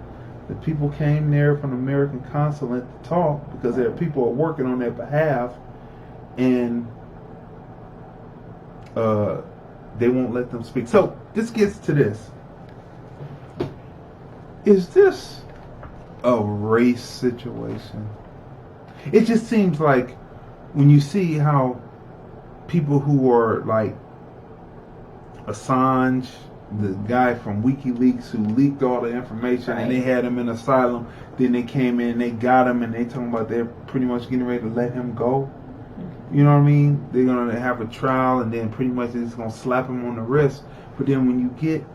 Speaker 10: The people came there from the American consulate to talk because there are people are working on their behalf, and they won't let them speak. So this gets to this. Is this a race situation? It just seems like when you see how people who are like Assange, the guy from WikiLeaks who leaked all the information, and they had him in asylum, then they came in, they got him, and they talking about they're pretty much getting ready to let him go. You know what I mean? They're going to have a trial, and then pretty much they're just going to slap him on the wrist. But then when you get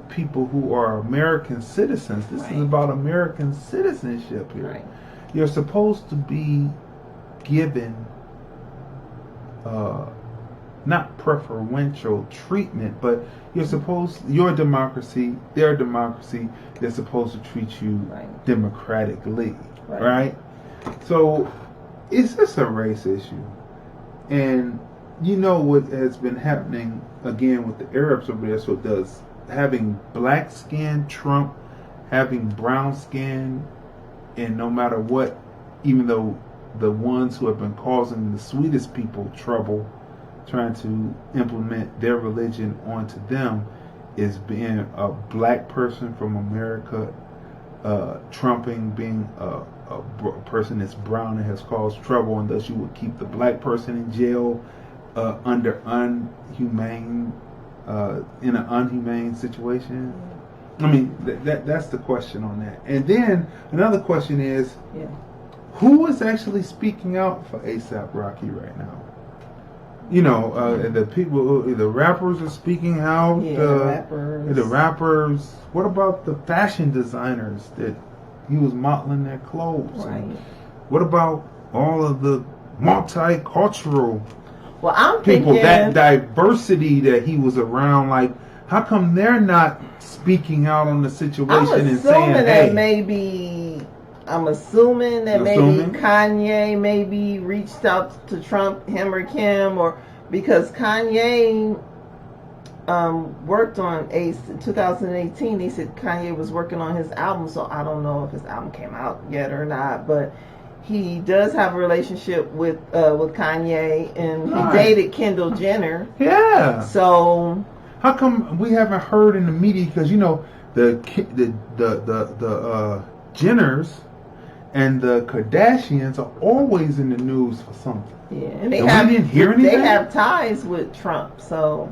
Speaker 10: people who are American citizens, this is about American citizenship here. You're supposed to be given not preferential treatment, but your democracy, their democracy, they're supposed to treat you democratically, right? So is this a race issue? And you know what has been happening again with the Arabs over there, so does having black skin Trump, having brown skin, and no matter what, even though the ones who have been causing the sweetest people trouble, trying to implement their religion onto them, is being a black person from America trumping being a person that's brown and has caused trouble, and thus you would keep the black person in jail under unhumane in an unhumane situation. I mean, that's the question on that. And then another question is, who is actually speaking out for ASAP Rocky right now? You know, the people, the rappers are speaking out. The rappers. What about the fashion designers that he was modeling their clothes? And what about all of the multicultural people, that diversity that he was around? Like, how come they're not speaking out on the situation and saying, "Hey"?
Speaker 6: I'm assuming that maybe Kanye maybe reached out to Trump, him or Kim, or because Kanye worked on Ace in 2018. He said Kanye was working on his album, so I don't know if his album came out yet or not, but he does have a relationship with Kanye, and he dated Kendall Jenner.
Speaker 10: Yeah.
Speaker 6: So
Speaker 10: how come we haven't heard in the media? Because you know the Jenners and the Kardashians are always in the news for something.
Speaker 6: Yeah, and
Speaker 10: we didn't hear anything.
Speaker 6: They have ties with Trump, so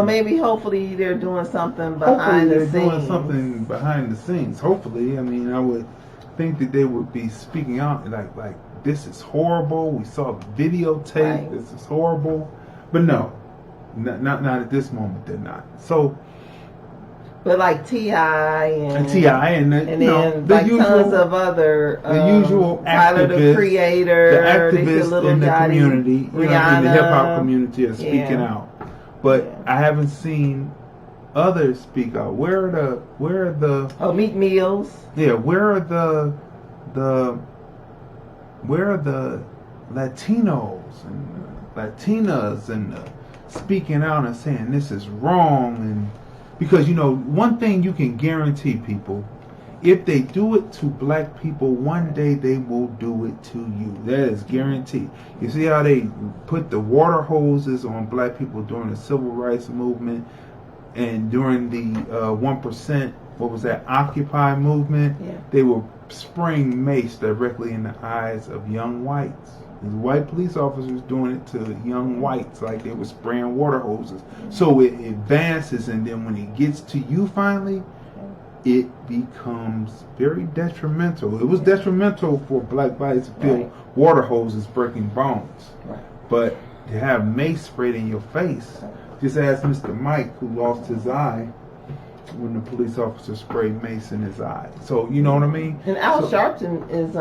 Speaker 6: maybe hopefully they're doing something behind the scenes. Hopefully, I mean, I would think that they would be speaking out like this is horrible. We saw the videotape. This is horrible, but no, not at this moment. They're not. So. But like T.I. and
Speaker 10: then
Speaker 6: like usual, tons of other
Speaker 10: the usual
Speaker 6: Tyler
Speaker 10: activists,
Speaker 6: the Creator,
Speaker 10: the activists in the community,
Speaker 6: Rihanna,
Speaker 10: in the hip hop community are speaking out. But I haven't seen others speak out. Where are the
Speaker 6: Meek Mills?
Speaker 10: Yeah, where are the Latinos and Latinas and speaking out and saying this is wrong? And because, you know, one thing you can guarantee people, if they do it to black people, one day they will do it to you. That is guaranteed. You see how they put the water hoses on black people during the civil rights movement and during the 1%, what was that, Occupy movement? Yeah. They were spraying mace directly in the eyes of young whites. These white police officers doing it to young whites, like they were spraying water hoses. So it advances, and then when it gets to you finally, it becomes very detrimental. It was detrimental for black bodies to feel water hoses breaking bones. But to have mace sprayed in your face, just ask Mr. Mike, who lost his eye when the police officer sprayed mace in his eye. So, you know what I mean?
Speaker 6: And Al Sharpton is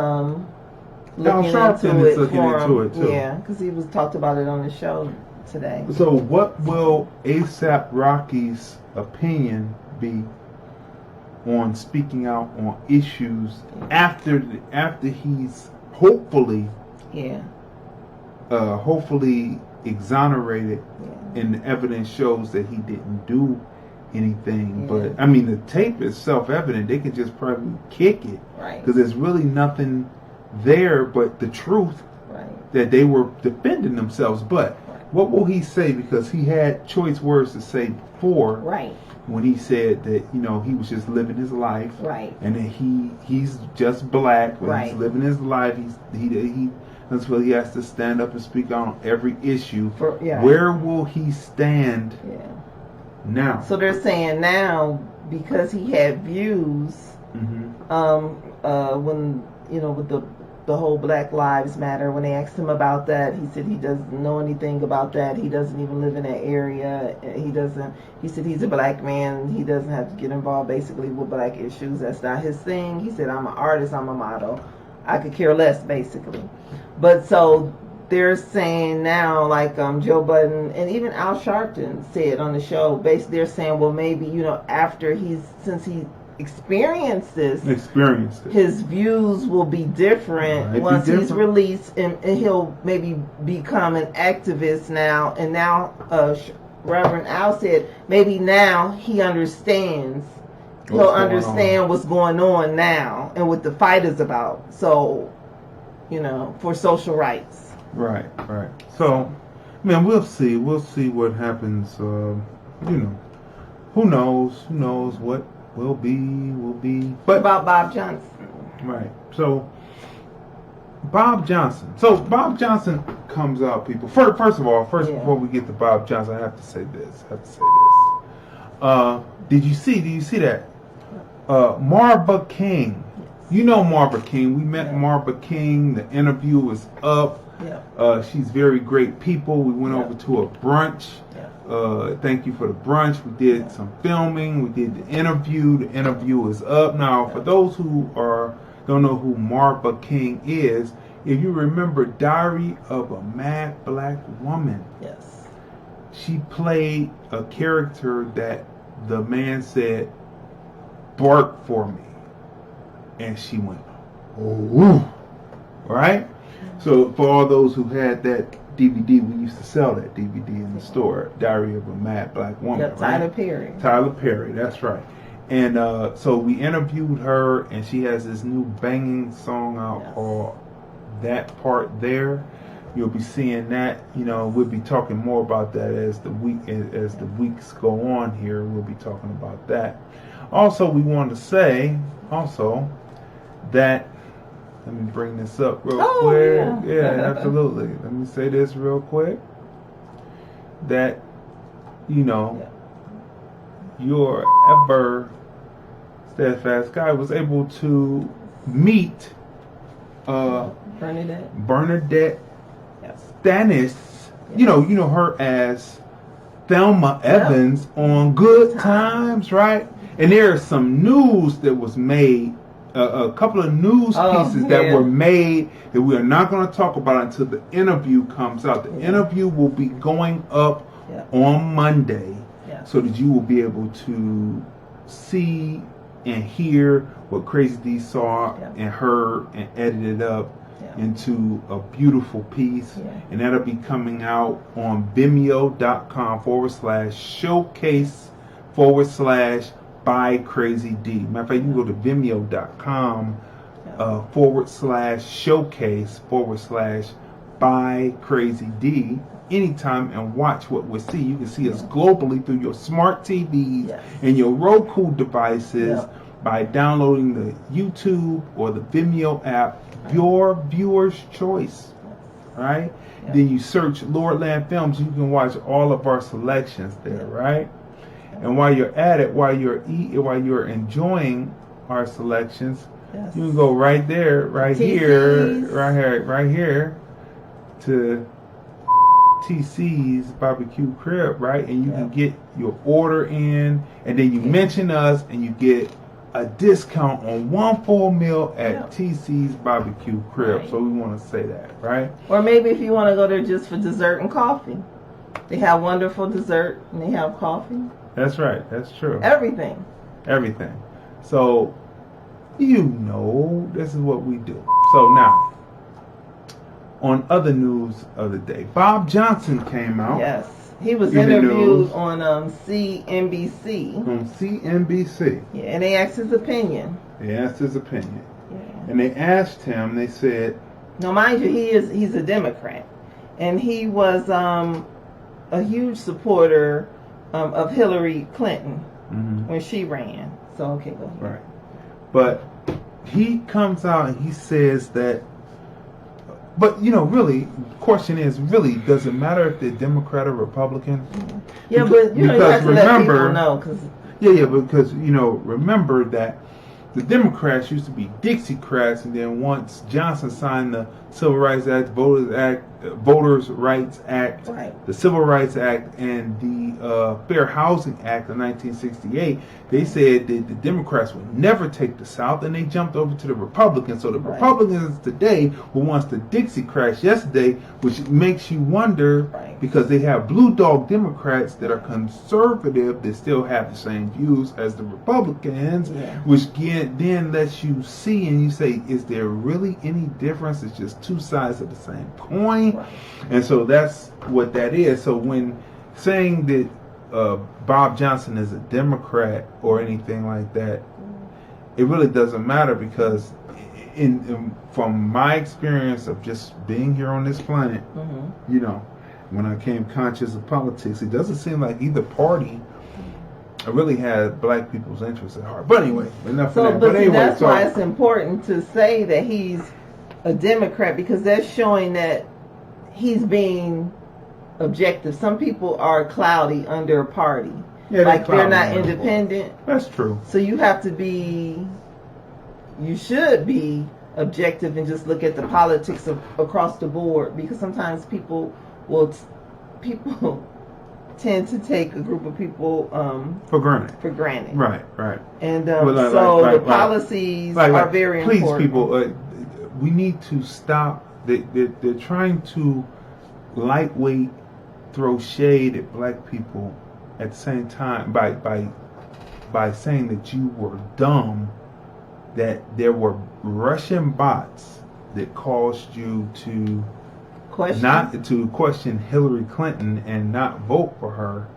Speaker 6: looking
Speaker 10: Sharpton
Speaker 6: into
Speaker 10: is
Speaker 6: it
Speaker 10: looking
Speaker 6: for
Speaker 10: into
Speaker 6: him.
Speaker 10: it, too.
Speaker 6: Yeah, because he was talked about it on the show today.
Speaker 10: So what will ASAP Rocky's opinion be on speaking out on issues after he's hopefully exonerated and the evidence shows that he didn't do anything? But I mean, the tape is self-evident. They could just probably kick it,
Speaker 6: right?
Speaker 10: Because there's really nothing there but the truth,
Speaker 6: right?
Speaker 10: That they were defending themselves. But what will he say? Because he had choice words to say before,
Speaker 6: right?
Speaker 10: When he said that, you know, he was just living his life,
Speaker 6: right?
Speaker 10: And that he's just black,
Speaker 6: right?
Speaker 10: He's living his life. That's why he has to stand up and speak on every issue. Where will he stand now?
Speaker 6: So they're saying now, because he had views, when, you know, with the whole Black Lives Matter, when they asked him about that, he said he doesn't know anything about that. He doesn't even live in that area. He said he's a black man. He doesn't have to get involved basically with black issues. That's not his thing. He said, I'm an artist, I'm a model. I could care less, basically. But so they're saying now, like Joe Budden and even Al Sharpton said on the show, basically they're saying, well, maybe, you know, since he experienced it, his views will be different once he's released, and he'll maybe become an activist now. And now Reverend Al said maybe now he understands. He'll understand what's going on now and what the fight is about. So, you know, for social rights. Right.
Speaker 10: So, man, we'll see what happens. You know, who knows what will be. But
Speaker 6: about Bob Johnson.
Speaker 10: Right. So, Bob Johnson comes out, people. First of all, before we get to Bob Johnson, I have to say this. Did you see that? Marva King. You know Marva King. We met Marva King. The interview was up. She's very great people. We went over to a brunch. Thank you for the brunch. We did some filming. We did the interview. The interview is up. Now, for those who don't know who Marva King is, if you remember Diary of a Mad Black Woman, she played a character that the man said, bark for me. And she went, oh, right? So for all those who had that DVD, we used to sell that DVD in the store, Diary of a Mad Black Woman.
Speaker 6: Tyler Perry.
Speaker 10: Tyler Perry, that's right. And so we interviewed her, and she has this new banging song out called That Part There. You'll be seeing that. You know, we'll be talking more about that as the weeks go on here. We'll be talking about that. Also, we want to say that, let me bring this up real quick. Yeah, absolutely. Let me say this real quick. That, you know, your ever steadfast guy was able to meet Bernadette Stanis. You know her as Thelma Evans on Good Times, right? And there is some news that was made, a couple of news pieces that were made that we are not going to talk about until the interview comes out. The interview will be going up on Monday, so that you will be able to see and hear what Crazy D saw and heard and edited up into a beautiful piece. And that'll be coming out on Vimeo.com/showcase/ by Crazy D. Matter of fact, you can go to Vimeo.com /showcase/ by Crazy D anytime and watch what we see. You can see us globally through your smart TVs and your Roku devices by downloading the YouTube or the Vimeo app, your viewer's choice, right? Then you search Lordland Films, you can watch all of our selections there, right? And while you're at it, while you're enjoying our selections, you can go right there, right here to TC's Barbecue Crib, right? And you can get your order in, and then you mention us, and you get a discount on one full meal at TC's Barbecue Crib.
Speaker 6: Right.
Speaker 10: So we want to say that, right?
Speaker 6: Or maybe if you want to go there just for dessert and coffee. They have wonderful dessert and they have coffee.
Speaker 10: That's right. That's true.
Speaker 6: Everything.
Speaker 10: Everything. So, you know, this is what we do. So now, on other news of the day, Bob Johnson came out.
Speaker 6: Yes. He was
Speaker 10: in the
Speaker 6: interviewed
Speaker 10: news.
Speaker 6: on CNBC.
Speaker 10: On CNBC.
Speaker 6: Yeah, and they asked his opinion.
Speaker 10: They asked his opinion.
Speaker 6: Yeah.
Speaker 10: And they asked him, they said...
Speaker 6: Now, mind you, he's a Democrat. And he was a huge supporter of Hillary Clinton when she ran. So, okay, go ahead.
Speaker 10: Right. But he comes out and he says that... But, you know, really, the question is, really, does it matter if they're Democrat or Republican?
Speaker 6: Yeah, but, you know, you have to let people know.
Speaker 10: Yeah, because, you know, remember that the Democrats used to be Dixiecrats, and then once Johnson signed the Civil Rights Act, Voters' Rights Act,
Speaker 6: right.
Speaker 10: the Civil Rights Act, and the Fair Housing Act of 1968, they said that the Democrats would never take the South, and they jumped over to the Republicans. So the Republicans today were once the Dixiecrats yesterday, which makes you wonder, because they have blue dog Democrats that are conservative that still have the same views as the Republicans, which then lets you see and you say, is there really any difference? It's just two sides of the same coin. And so that's what that is. So when saying that Bob Johnson is a Democrat or anything like that, it really doesn't matter, because from my experience of just being here on this planet, you know, when I came conscious of politics, it doesn't seem like either party really had black people's interests at heart. But anyway, enough of that.
Speaker 6: But
Speaker 10: Anyway,
Speaker 6: that's why it's important to say that he's a Democrat, because that's showing that he's being objective. Some people are cloudy under a party.
Speaker 10: Yeah,
Speaker 6: like they're not independent.
Speaker 10: That's true.
Speaker 6: So you have to be, you should be objective and just look at the politics across the board, because sometimes people tend to take a group of people
Speaker 10: for granted. Right.
Speaker 6: And
Speaker 10: Well,
Speaker 6: the policies are very important.
Speaker 10: Please, people, we need to stop. They're trying to lightweight throw shade at black people at the same time by saying that you were dumb, that there were Russian bots that caused you to not to question Hillary Clinton and not vote for her,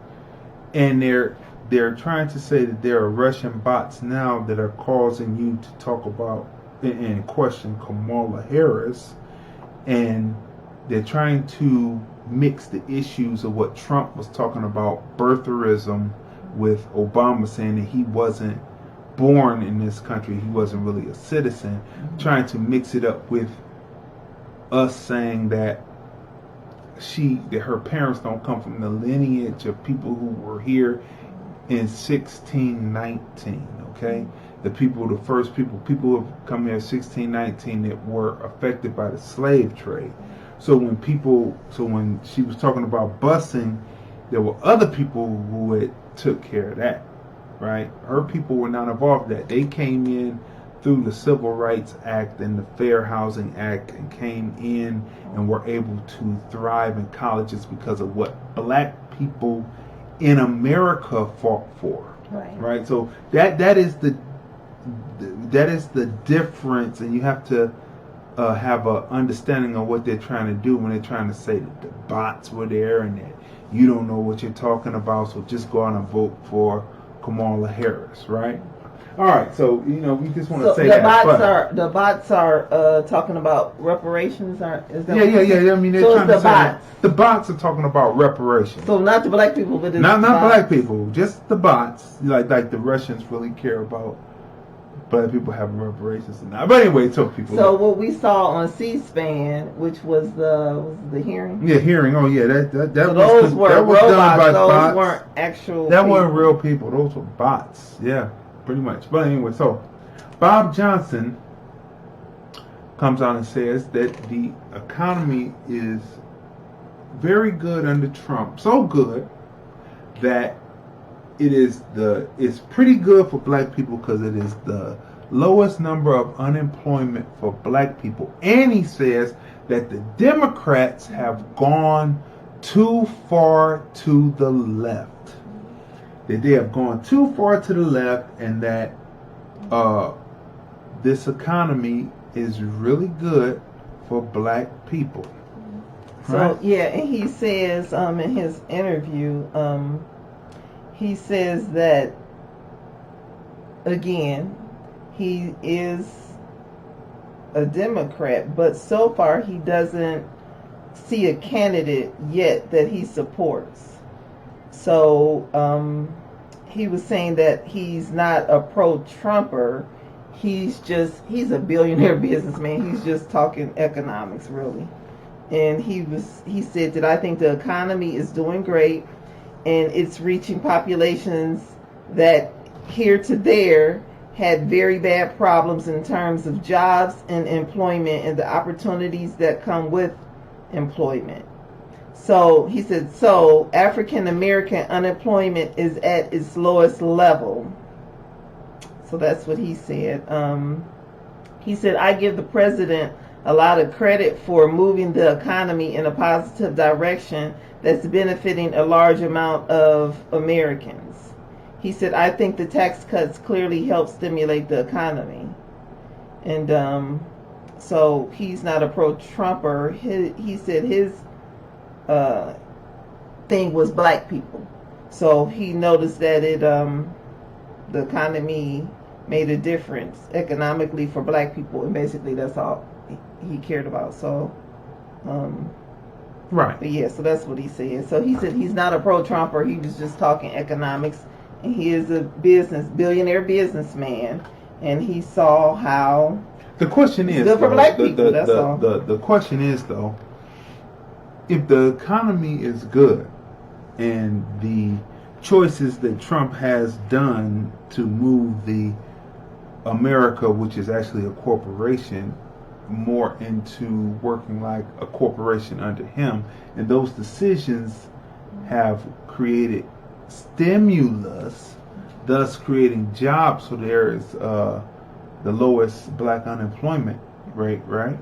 Speaker 10: and they're trying to say that there are Russian bots now that are causing you to talk about and question Kamala Harris, and they're trying to mix the issues of what Trump was talking about, birtherism, with Obama saying that he wasn't born in this country, he wasn't really a citizen, trying to mix it up with us saying that her parents don't come from the lineage of people who were here in 1619, okay? The first people who have come here in 1619 that were affected by the slave trade. So when she was talking about busing, there were other people who had took care of that, right? Her people were not involved in that. They came in through the Civil Rights Act and the Fair Housing Act, and came in and were able to thrive in colleges because of what black people in America fought for. Right. So that is the difference, and you have to have an understanding of what they're trying to do when they're trying to say that the bots were there and that you don't know what you're talking about, so just go out and vote for Kamala Harris, right? All right, so we just want to say that.
Speaker 6: The bots are talking about reparations. Is that
Speaker 10: yeah. I mean, they're trying to say the bots are talking about reparations.
Speaker 6: So not the black people, but
Speaker 10: not black people, just the bots. Like the Russians really care about black people having reparations and not. But anyway, so people.
Speaker 6: So what we saw on C-SPAN, which was the hearing.
Speaker 10: Yeah, hearing. Oh yeah, that
Speaker 6: so
Speaker 10: was
Speaker 6: those were
Speaker 10: that was
Speaker 6: robots.
Speaker 10: done by
Speaker 6: those
Speaker 10: bots.
Speaker 6: Weren't actual.
Speaker 10: That
Speaker 6: people.
Speaker 10: weren't real people. Those were bots. Yeah. Pretty much. But anyway, so Bob Johnson comes out and says that the economy is very good under Trump. So good that it's pretty good for black people because it is the lowest number of unemployment for black people. And he says that the Democrats have gone too far to the left. That they have gone too far to the left, and that this economy is really good for black people.
Speaker 6: So
Speaker 10: right?
Speaker 6: yeah, and he says in his interview, he says that again, he is a Democrat, but so far he doesn't see a candidate yet that he supports. So he was saying that he's not a pro-Trumper. He's a billionaire businessman. He's just talking economics, really. And he said that I think the economy is doing great, and it's reaching populations that here to there had very bad problems in terms of jobs and employment and the opportunities that come with employment. So he said, so African American unemployment is at its lowest level. So that's what he said. He said, I give the president a lot of credit for moving the economy in a positive direction that's benefiting a large amount of Americans. He said, I think the tax cuts clearly help stimulate the economy. And so he's not a pro-Trumper. He said his thing was black people. So he noticed that the economy made a difference economically for black people, and basically that's all he cared about. So
Speaker 10: right.
Speaker 6: But yeah, so that's what he said. So he said he's not a pro-Trumper. He was just talking economics, and he is a billionaire businessman, and he saw how
Speaker 10: the question is
Speaker 6: good for black people. That's all.
Speaker 10: The question is though, if the economy is good and the choices that Trump has done to move the America, which is actually a corporation, more into working like a corporation under him, and those decisions have created stimulus, thus creating jobs, so there is the lowest black unemployment rate, right?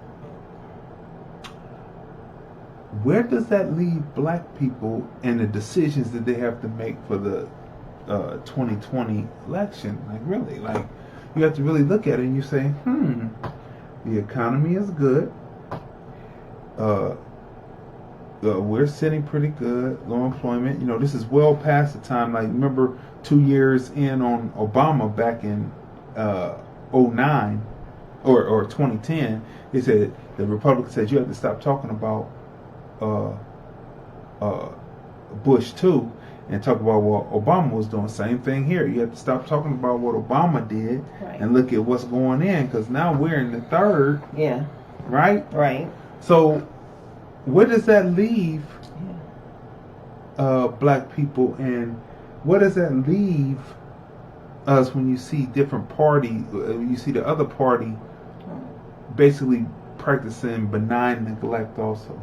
Speaker 10: Where does that leave black people and the decisions that they have to make for the 2020 election? Like really, like you have to really look at it and you say, the economy is good. We're sitting pretty good, low employment. You know, this is well past the time. Like remember 2 years in on Obama back in 2009 or 2010, they said the Republicans said you have to stop talking about Bush too and talk about what Obama was doing. Same thing here. You have to stop talking about what Obama did and look at what's going in, because now we're in the third.
Speaker 6: Yeah.
Speaker 10: Right?
Speaker 6: Right.
Speaker 10: So where does that leave black people, and what does that leave us when you see different party, you see the other party basically practicing benign neglect also?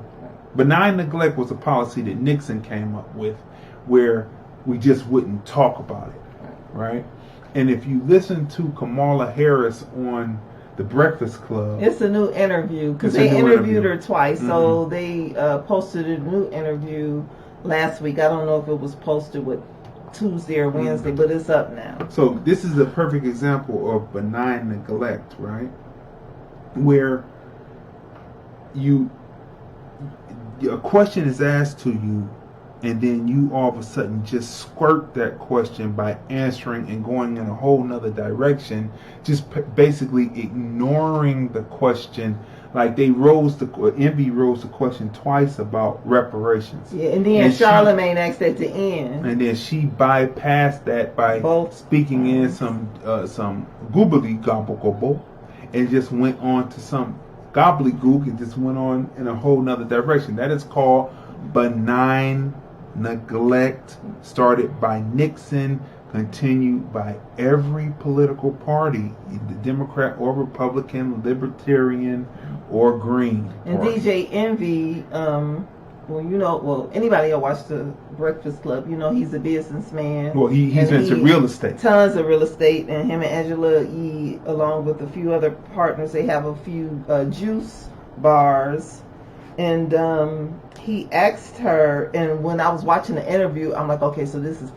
Speaker 10: Benign neglect was a policy that Nixon came up with, where we just wouldn't talk about it, right? And if you listen to Kamala Harris on The Breakfast Club,
Speaker 6: it's a new interview because they interviewed her twice. So they posted a new interview last week. I don't know if it was posted with Tuesday or Wednesday, but it's up now.
Speaker 10: So this is a perfect example of benign neglect, right? Where a question is asked to you, and then you all of a sudden just squirt that question by answering and going in a whole nother direction, just basically ignoring the question. Like Envy rose the question twice about reparations.
Speaker 6: Yeah, and then Charlemagne asked at the end.
Speaker 10: And then she bypassed that by speaking in some goobly gobble and just went on to some gobbledygook and just went on in a whole nother direction. That is called benign neglect, started by Nixon, continued by every political party, either Democrat or Republican, Libertarian or Green
Speaker 6: and
Speaker 10: party.
Speaker 6: DJ Envy, anybody who watched the Breakfast Club. You know, he's a businessman.
Speaker 10: Well, he's into real estate.
Speaker 6: Tons of real estate, and him and Angela Yee, along with a few other partners, they have a few juice bars. And he asked her, and when I was watching the interview, I'm like, okay, so this is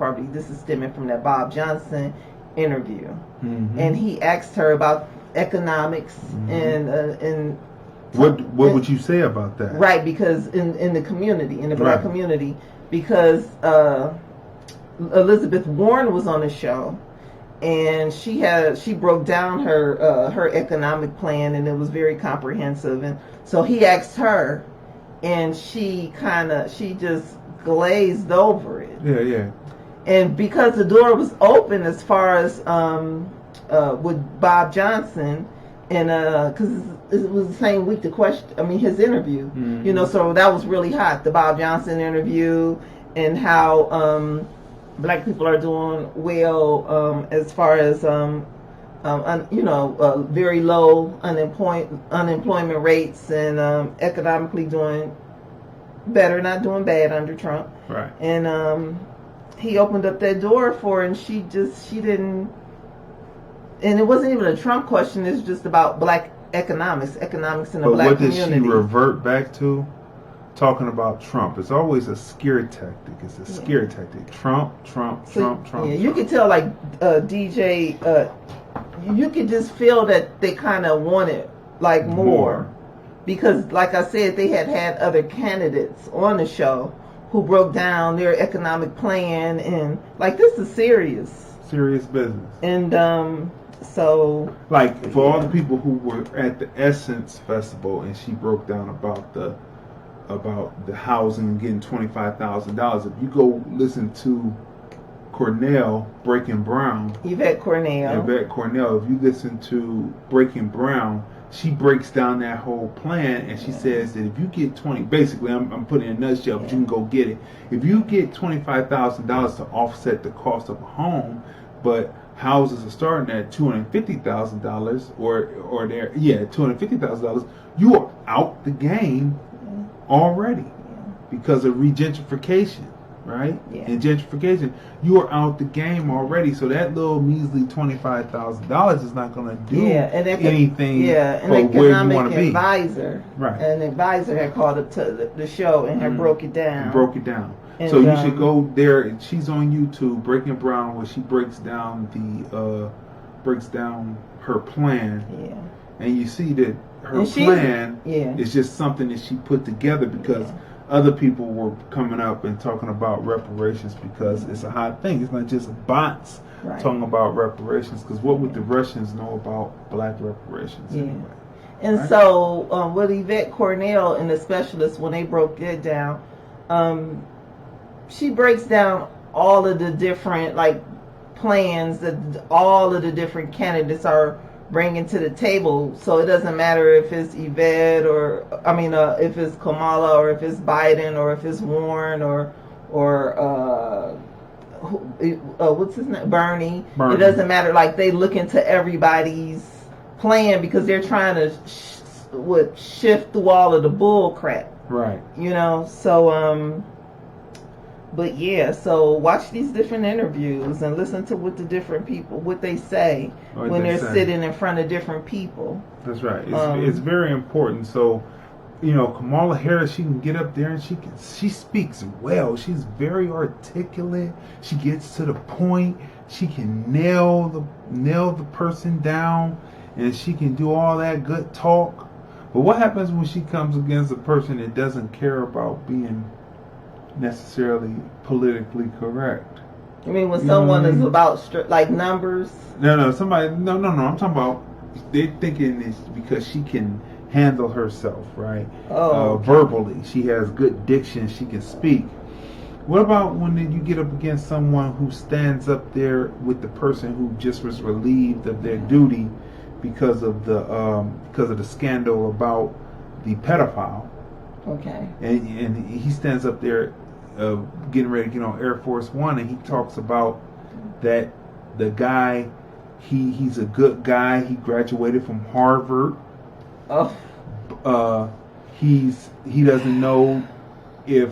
Speaker 6: stemming from that Bob Johnson interview. Mm-hmm. And he asked her about economics. Mm-hmm. and
Speaker 10: what would you say about that?
Speaker 6: Right, because in the community, in the black community, because Elizabeth Warren was on the show, and she broke down her economic plan, and it was very comprehensive. And so he asked her, and she just glazed over it.
Speaker 10: Yeah.
Speaker 6: And because the door was open as far as with Bob Johnson, and because it was the same week his interview, mm-hmm. You know, so that was really hot, the Bob Johnson interview, and how black people are doing well as far as very low unemployment rates, and economically doing better, not doing bad under Trump.
Speaker 10: Right.
Speaker 6: And he opened up that door for her, and she didn't. And it wasn't even a Trump question. It's just about black economics in the black community. But what did she
Speaker 10: revert back to? Talking about Trump. It's always a scare tactic. It's a scare tactic. Trump.
Speaker 6: Yeah, you could tell, like, DJ, you could just feel that they kind of wanted, like, more. Because, like I said, they had other candidates on the show who broke down their economic plan, and, like, this is serious
Speaker 10: business.
Speaker 6: And so,
Speaker 10: like, for all the people who were at the Essence Festival, and she broke down about the housing and getting $25,000. If you go listen to Yvette Cornell, if you listen to Breaking Brown, she breaks down that whole plan, and she says that if you get basically, I'm putting it in a nutshell, but you can go get it. If you get $25,000 to offset the cost of a home, but houses are starting at $250,000 or they're $250,000, you are out the game already because of regentrification, right? Yeah. And gentrification, you are out the game already. So that little measly $25,000 is not going to do anything for where you want to be.
Speaker 6: An advisor had called up to the show and had broke it down. And
Speaker 10: so you should go there. And she's on YouTube, Breaking Brown, where she breaks down her plan. Yeah. And you see that her plan is just something that she put together because other people were coming up and talking about reparations because it's a hot thing. It's not just bots talking about reparations, because what would the Russians know about black reparations anyway?
Speaker 6: And so with Yvette Cornell and the specialists, when they broke it down, she breaks down all of the different plans that all of the different candidates are bringing to the table. So it doesn't matter if it's Yvette if it's Kamala, or if it's Biden, or if it's Warren, or what's his name, Bernie. It doesn't matter. Like, they look into everybody's plan because they're trying to shift through all of the bull crap.
Speaker 10: Right.
Speaker 6: You know. So but yeah, so watch these different interviews and listen to what the different people, what they say when they're sitting in front of different people.
Speaker 10: That's right. It's very important. So, you know, Kamala Harris, she can get up there and she speaks well. She's very articulate. She gets to the point. She can nail the person down, and she can do all that good talk. But what happens when she comes against a person that doesn't care about being necessarily politically correct?
Speaker 6: I mean, when someone is about numbers?
Speaker 10: No. I'm talking about they're thinking it's because she can handle herself, right? Verbally, she has good diction. She can speak. What about when you get up against someone who stands up there with the person who just was relieved of their duty because of the scandal about the pedophile?
Speaker 6: Okay.
Speaker 10: And he stands up there getting ready to get on Air Force One, and he talks about that the guy, he's a good guy. He graduated from Harvard.
Speaker 6: Oh.
Speaker 10: He doesn't know if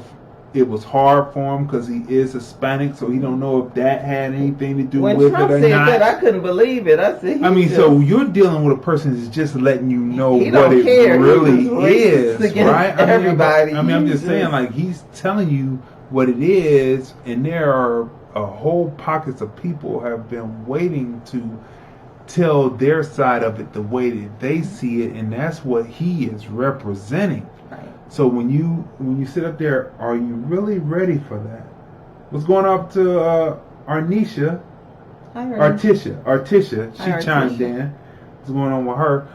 Speaker 10: it was hard for him because he is Hispanic, so he don't know if that had anything to do
Speaker 6: when
Speaker 10: with
Speaker 6: Trump
Speaker 10: it or
Speaker 6: said
Speaker 10: not.
Speaker 6: that, I couldn't believe it. I said,
Speaker 10: so you're dealing with a person that's just letting you know
Speaker 6: he
Speaker 10: what
Speaker 6: don't
Speaker 10: it
Speaker 6: care.
Speaker 10: really
Speaker 6: He was
Speaker 10: is,
Speaker 6: racist against
Speaker 10: right?
Speaker 6: everybody.
Speaker 10: I'm just saying, like, he's telling you what it is, and there are a whole pockets of people have been waiting to tell their side of it the way that they see it, and that's what he is representing.
Speaker 6: Right.
Speaker 10: So when you sit up there, are you really ready for that? What's going up to Artisha? She chimed in. What's going on with her?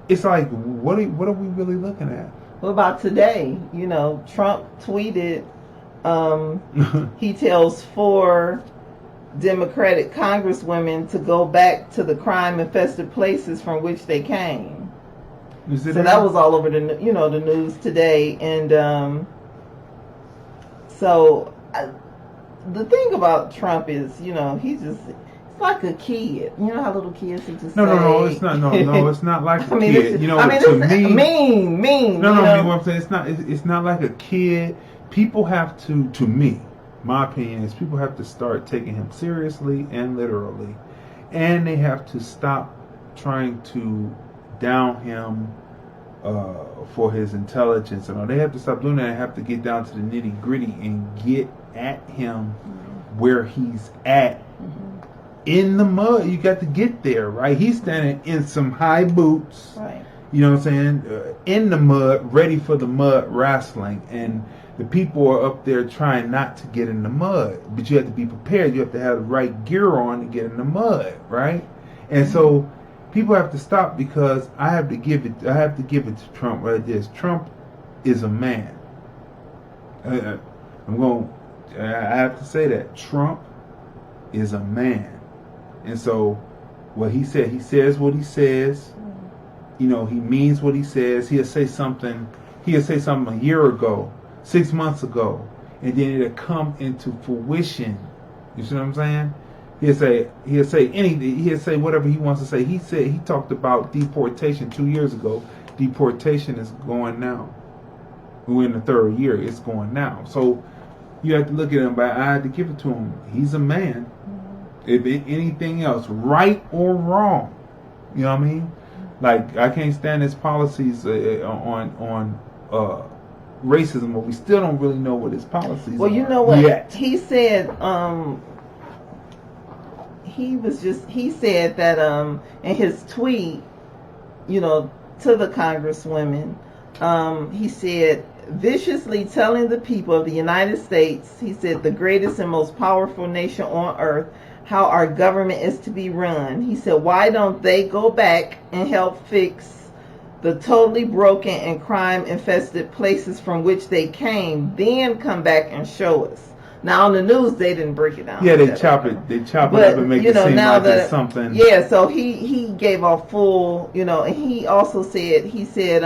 Speaker 10: It's like, what are we really looking at?
Speaker 6: What about today? Trump tweeted, he tells 4 Democratic congresswomen to go back to the crime-infested places from which they came. So that was all over the news today, and the thing about Trump is, it's like a kid. You know how little kids are just
Speaker 10: no, it's not. No, it's not like a kid.
Speaker 6: To me, mean.
Speaker 10: No, what I'm saying, it's not like a kid. People have to me, my opinion is people have to start taking him seriously and literally, and they have to stop trying to down him for his intelligence and all. They have to stop doing that and have to get down to the nitty gritty and get at him where he's at. In the mud. You got to get there, right? He's standing in some high boots,
Speaker 6: right?
Speaker 10: You know what I'm saying? In the mud, ready for the mud wrestling, and the people are up there trying not to get in the mud. But you have to be prepared. You have to have the right gear on to get in the mud, right? And so people have to stop, because I have to give it to Trump right there. Trump is a man. I have to say that Trump is a man. And so what he says what he says. He means what he says. He'll say something a year ago, 6 months ago, and then it'll come into fruition. You see what I'm saying? He'll say anything. He'll say whatever he wants to say. He talked about deportation 2 years ago. Deportation is going now. We're in the 3rd year. It's going now. So you have to look at him, but I had to give it to him. He's a man. If anything else, right or wrong, you know what I mean? Like, I can't stand his policies on racism, but we still don't really know what his policies are.
Speaker 6: Well, you know what?
Speaker 10: Yet.
Speaker 6: He said, he said that in his tweet, to the congresswomen, he said, viciously telling the people of the United States, he said, the greatest and most powerful nation on earth, how our government is to be run. He said, why don't they go back and help fix the totally broken and crime-infested places from which they came, then come back and show us. Now, on the news, they didn't break it down.
Speaker 10: Yeah, they chop it up and make it seem like it's something.
Speaker 6: Yeah, so he gave a full, and he also said, he said,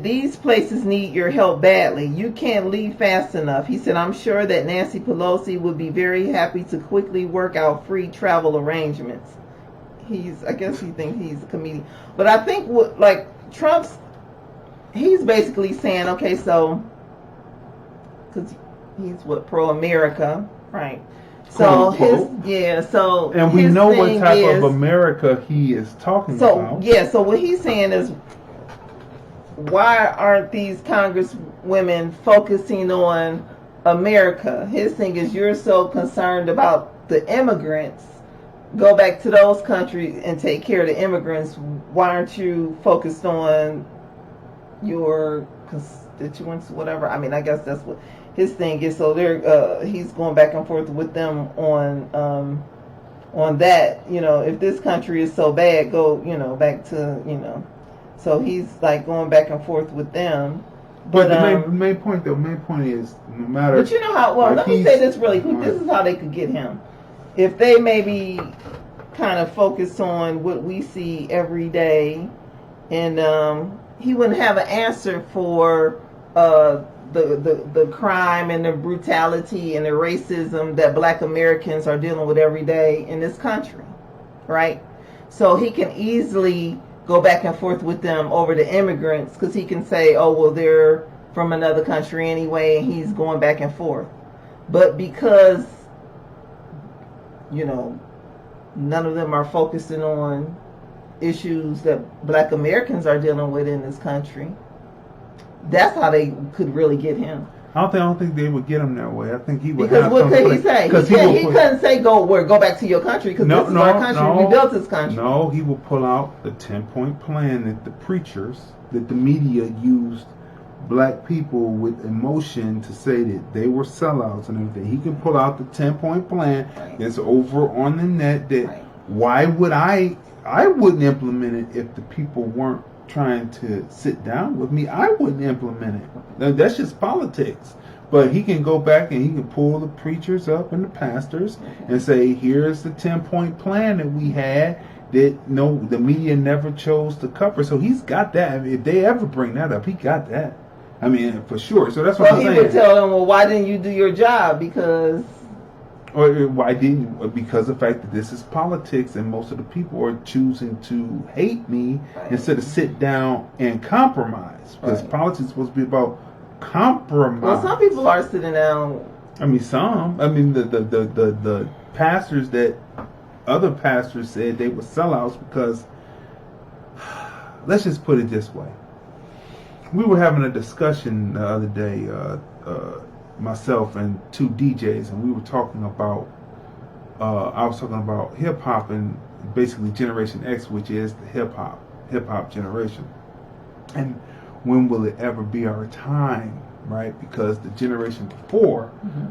Speaker 6: these places need your help badly. You can't leave fast enough. He said, I'm sure that Nancy Pelosi would be very happy to quickly work out free travel arrangements. I guess he thinks he's a comedian. But I think he's basically saying, okay, so, because he's pro-America, right? So
Speaker 10: and we know what type of America he is talking about.
Speaker 6: So what he's saying is, why aren't these congresswomen focusing on America? His thing is, you're so concerned about the immigrants. Go back to those countries and take care of the immigrants. Why aren't you focused on your constituents, whatever? I mean, I guess that's what his thing is. So he's going back and forth with them on that. If this country is so bad, go back to So he's like going back and forth with them.
Speaker 10: But the main point is, no matter.
Speaker 6: But you know how? Well, let me say this really quick. This is how they could get him. If they maybe kind of focus on what we see every day, and he wouldn't have an answer for the crime and the brutality and the racism that Black Americans are dealing with every day in this country, right? So he can easily go back and forth with them over the immigrants, because he can say, oh, well, they're from another country anyway, and he's going back and forth. But because, you know, none of them are focusing on issues that Black Americans are dealing with in this country, that's how they could really get him.
Speaker 10: I don't think they would get him that way. I think he would.
Speaker 6: Because what could he say? He couldn't say go back to your country, because this is our country. We built this country.
Speaker 10: No, he will pull out the 10-point plan that the preachers, that the media used Black people with emotion to say that they were sellouts and everything. He can pull out the 10-point plan that's over on the net. That why would I wouldn't implement it if the people weren't trying to sit down with me. I wouldn't implement it. Now, that's just politics. But he can go back and he can pull the preachers up and the pastors and say, here's the 10-point plan that we had that the media never chose to cover. So he's got that. I mean, if they ever bring that up, he got that. I mean, for sure. So that's what I'm saying.
Speaker 6: He would tell them, well, why didn't you do your job? Because...
Speaker 10: Or why didn't? Because of the fact that this is politics and most of the people are choosing to hate me instead of sit down and compromise. Because politics is supposed to be about compromise.
Speaker 6: Well, some people are sitting down.
Speaker 10: I mean, some. I mean, the pastors that other pastors said they were sellouts because, let's just put it this way. We were having a discussion the other day, myself and two DJs, and we were talking about I was talking about hip hop and basically Generation X, which is the hip hop generation, and when will it ever be our time, right? Because the generation before,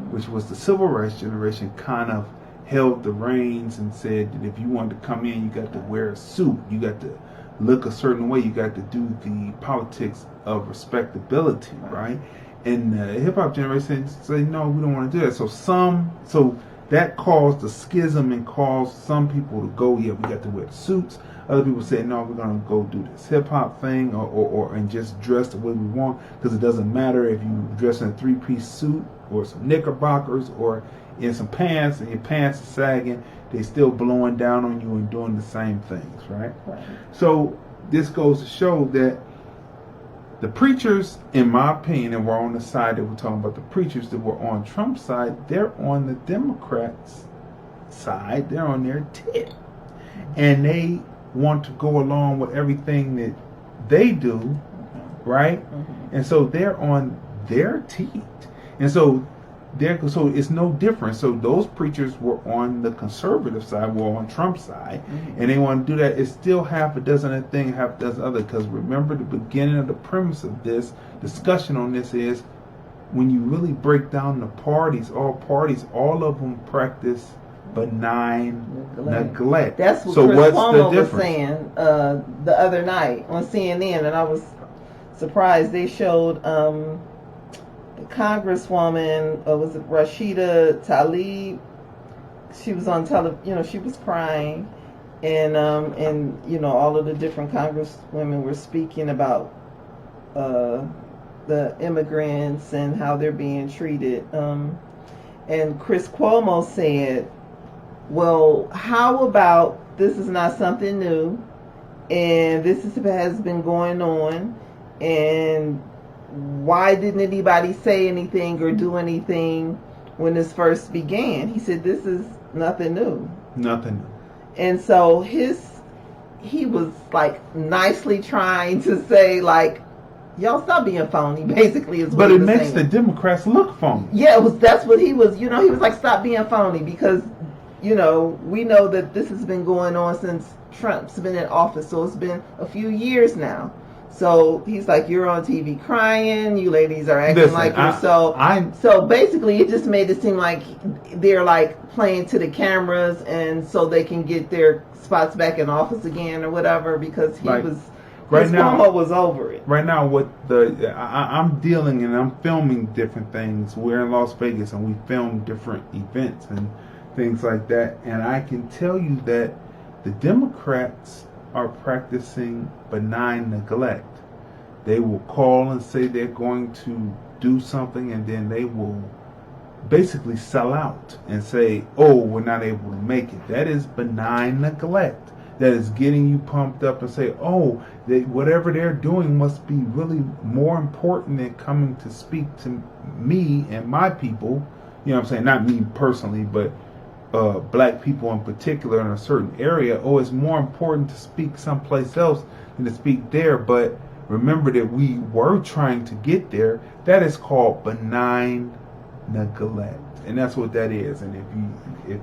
Speaker 10: which was the civil rights generation, kind of held the reins and said that if you wanted to come in, you got to wear a suit, you got to look a certain way, you got to do the politics of respectability, right? And the hip-hop generation say, no, we don't want to do that. So that caused a schism and caused some people to go, yeah, we got to wear the suits. Other people say, no, we're going to go do this hip-hop thing and just dress the way we want, because it doesn't matter if you dress in a 3-piece suit or some knickerbockers or in some pants and your pants are sagging, they still blowing down on you and doing the same things, right? So this goes to show that the preachers, in my opinion, and we're on the side that we're talking about, the preachers that were on Trump's side, they're on the Democrats' side. They're on their tip. And they want to go along with everything that they do, right? And so they're on their teat. And so it's no different. So those preachers were on the conservative side, were on Trump's side, and they want to do that. It's still half a dozen of thing, half a dozen other. Because remember, the beginning of the premise of this discussion on this is when you really break down the parties, all of them practice benign neglect.
Speaker 6: That's what Chris Cuomo was saying the other night on CNN, and I was surprised they showed. The Congresswoman, was it Rashida Tlaib? She was on television. She was crying, and all of the different congresswomen were speaking about the immigrants and how they're being treated. And Chris Cuomo said, "Well, how about this is not something new, and has been going on, and why didn't anybody say anything or do anything when this first began?" He said, "This is nothing new."
Speaker 10: Nothing new.
Speaker 6: And so he was like nicely trying to say, like, y'all stop being phony, basically, is what he was saying.
Speaker 10: But it makes the Democrats look phony.
Speaker 6: Yeah, that's what he was, he was like, stop being phony, because, we know that this has been going on since Trump's been in office, so it's been a few years now. So he's like, you're on TV crying, you ladies are acting like you're so basically it just made it seem like they're like playing to the cameras, and so they can get their spots back in office again or whatever, because Cuomo was over it.
Speaker 10: Right now, I'm dealing and I'm filming different things. We're in Las Vegas and we film different events and things like that. And I can tell you that the Democrats are practicing benign neglect. They will call and say they're going to do something, and then they will basically sell out and say, oh, we're not able to make it. That is benign neglect. that is getting you pumped up and say, oh, whatever they're doing must be really more important than coming to speak to me and my people. You know what I'm saying? Not me personally, but black people in particular in a certain area. Oh, it's more important to speak someplace else than to speak there. But remember that we were trying to get there. That is called benign neglect. And that's what that is. And if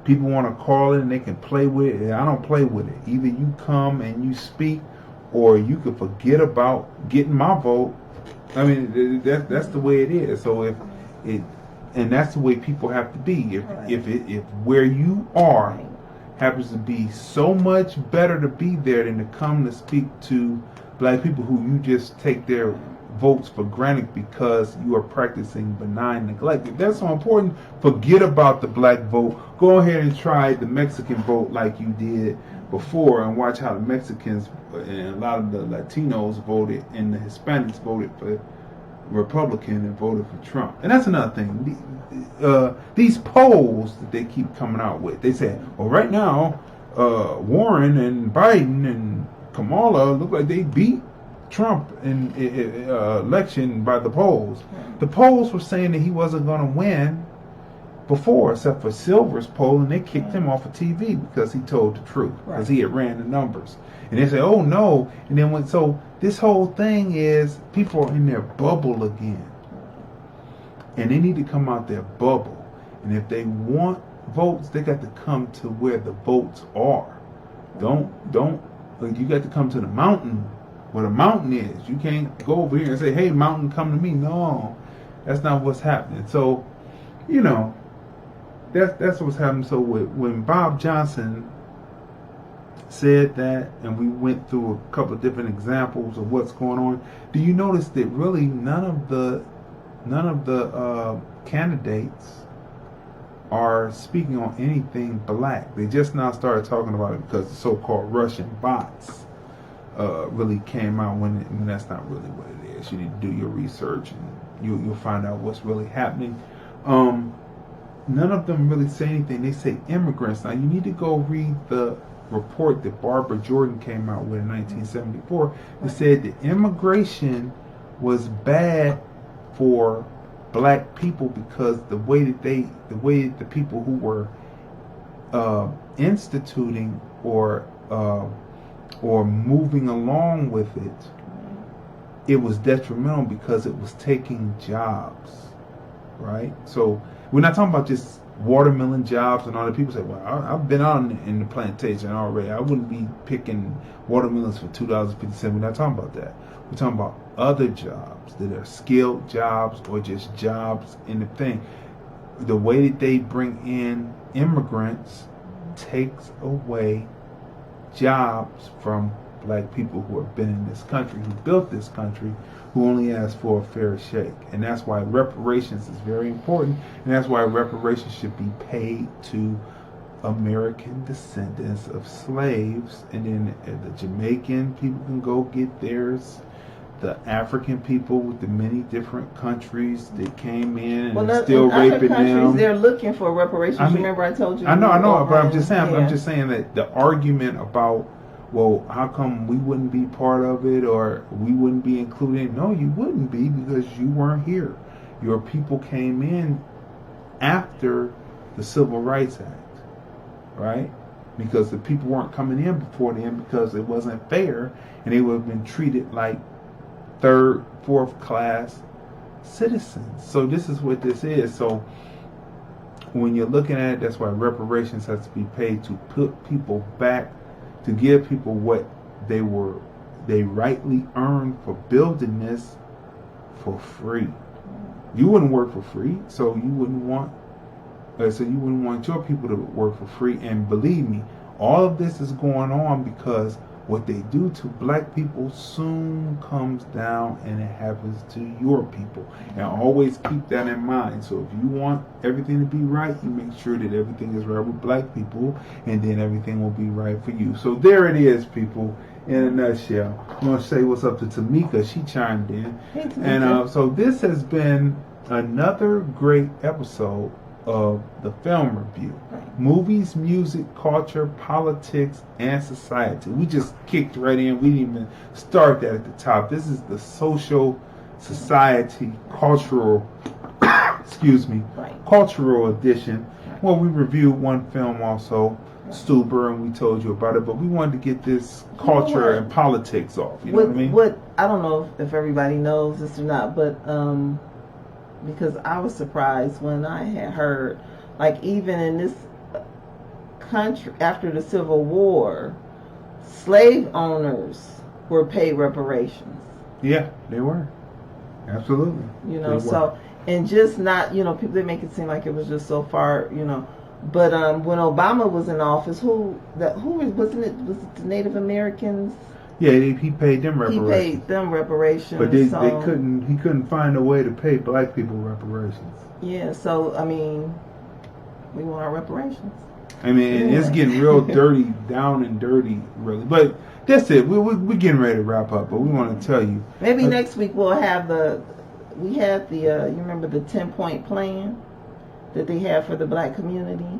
Speaker 10: people want to call it and they can play with it, I don't play with it. Either you come and you speak, or you could forget about getting my vote. I mean, that's the way it is. So and that's the way people have to be. If where you are happens to be so much better to be there than to come to speak to black people who you just take their votes for granted because you are practicing benign neglect. If that's so important, forget about the black vote. Go ahead and try the Mexican vote like you did before, and watch how the Mexicans and a lot of the Latinos voted and the Hispanics voted for Republican and voted for Trump. And that's another thing. These polls that they keep coming out with, they say, well, right now, Warren and Biden and Kamala look like they beat Trump in election by the polls. The polls were saying that he wasn't going to win before, except for Silver's poll, and they kicked him off of TV because he told the truth, because he had ran the numbers. And they say, oh no, and then so this whole thing is people are in their bubble again, and they need to come out their bubble. And if they want votes, they got to come to where the votes are. You got to come to the mountain where the mountain is. You can't go over here and say, hey, mountain, come to me. No, that's not what's happening. So, you know, that's what's happening. So when Bob Johnson said that, and we went through a couple of different examples of what's going on, do you notice that really none of the candidates are speaking on anything black? They just now started talking about it because the so-called Russian bots really came out when that's not really what it is. You need to do your research and you'll find out what's really happening. None of them really say anything. They say immigrants. Now you need to go read the report that Barbara Jordan came out with in 1974. It said that immigration was bad for black people because the way the people who were instituting or moving along with it was detrimental because it was taking jobs, right? So we're not talking about just watermelon jobs and all the people say, well, I've been out in the plantation already. I wouldn't be picking watermelons for $2.50. We're not talking about that. We're talking about other jobs that are skilled jobs or just jobs in the thing. The way that they bring in immigrants takes away jobs from black people who have been in this country, who built this country, who only asked for a fair shake. And that's why reparations is very important, and that's why reparations should be paid to American descendants of slaves, and then the Jamaican people can go get theirs. The African people with the many different countries that came in and still raping them.
Speaker 6: They're looking for reparations. Remember, I told you.
Speaker 10: I know, but I'm just saying. I'm just saying that the argument about, well, how come we wouldn't be part of it or we wouldn't be included? No, you wouldn't be because you weren't here. Your people came in after the Civil Rights Act, right? Because the people weren't coming in before then because it wasn't fair, and they would have been treated like third, fourth class citizens. So this is what this is. So when you're looking at it, that's why reparations has to be paid to put people back, to give people what they rightly earned for building this for free. You wouldn't work for free, so you wouldn't want your people to work for free. And believe me, all of this is going on because what they do to black people soon comes down and it happens to your people. And always keep that in mind. So if you want everything to be right, you make sure that everything is right with black people, and then everything will be right for you. So there it is, people, in a nutshell. I'm going to say what's up to Tamika. She chimed in.
Speaker 6: Hey,
Speaker 10: and so this has been another great episode of the film review. Movies, music, culture, politics, and society. We just kicked right in. We didn't even start that at the top. This is the social, society, cultural, cultural edition. Well, we reviewed one film also, Stuber, and we told you about it, but we wanted to get this culture and politics off. You know what I mean?
Speaker 6: I don't know if everybody knows this or not, but because I was surprised when I had heard, like, even in this country after the Civil War, slave owners were paid reparations.
Speaker 10: Yeah, they were. Absolutely.
Speaker 6: You know, so, and just not, you know, people, they make it seem like it was just so far, you know. But when Obama was in office, was it the Native Americans?
Speaker 10: Yeah, he paid them reparations.
Speaker 6: He paid them reparations.
Speaker 10: But he couldn't find a way to pay black people reparations.
Speaker 6: Yeah, so, I mean, we want our reparations.
Speaker 10: I mean, it's getting real dirty, down and dirty, really. But that's it. We're getting ready to wrap up, but we want to tell you.
Speaker 6: Maybe next week we'll have you remember the 10-point plan that they have for the black community?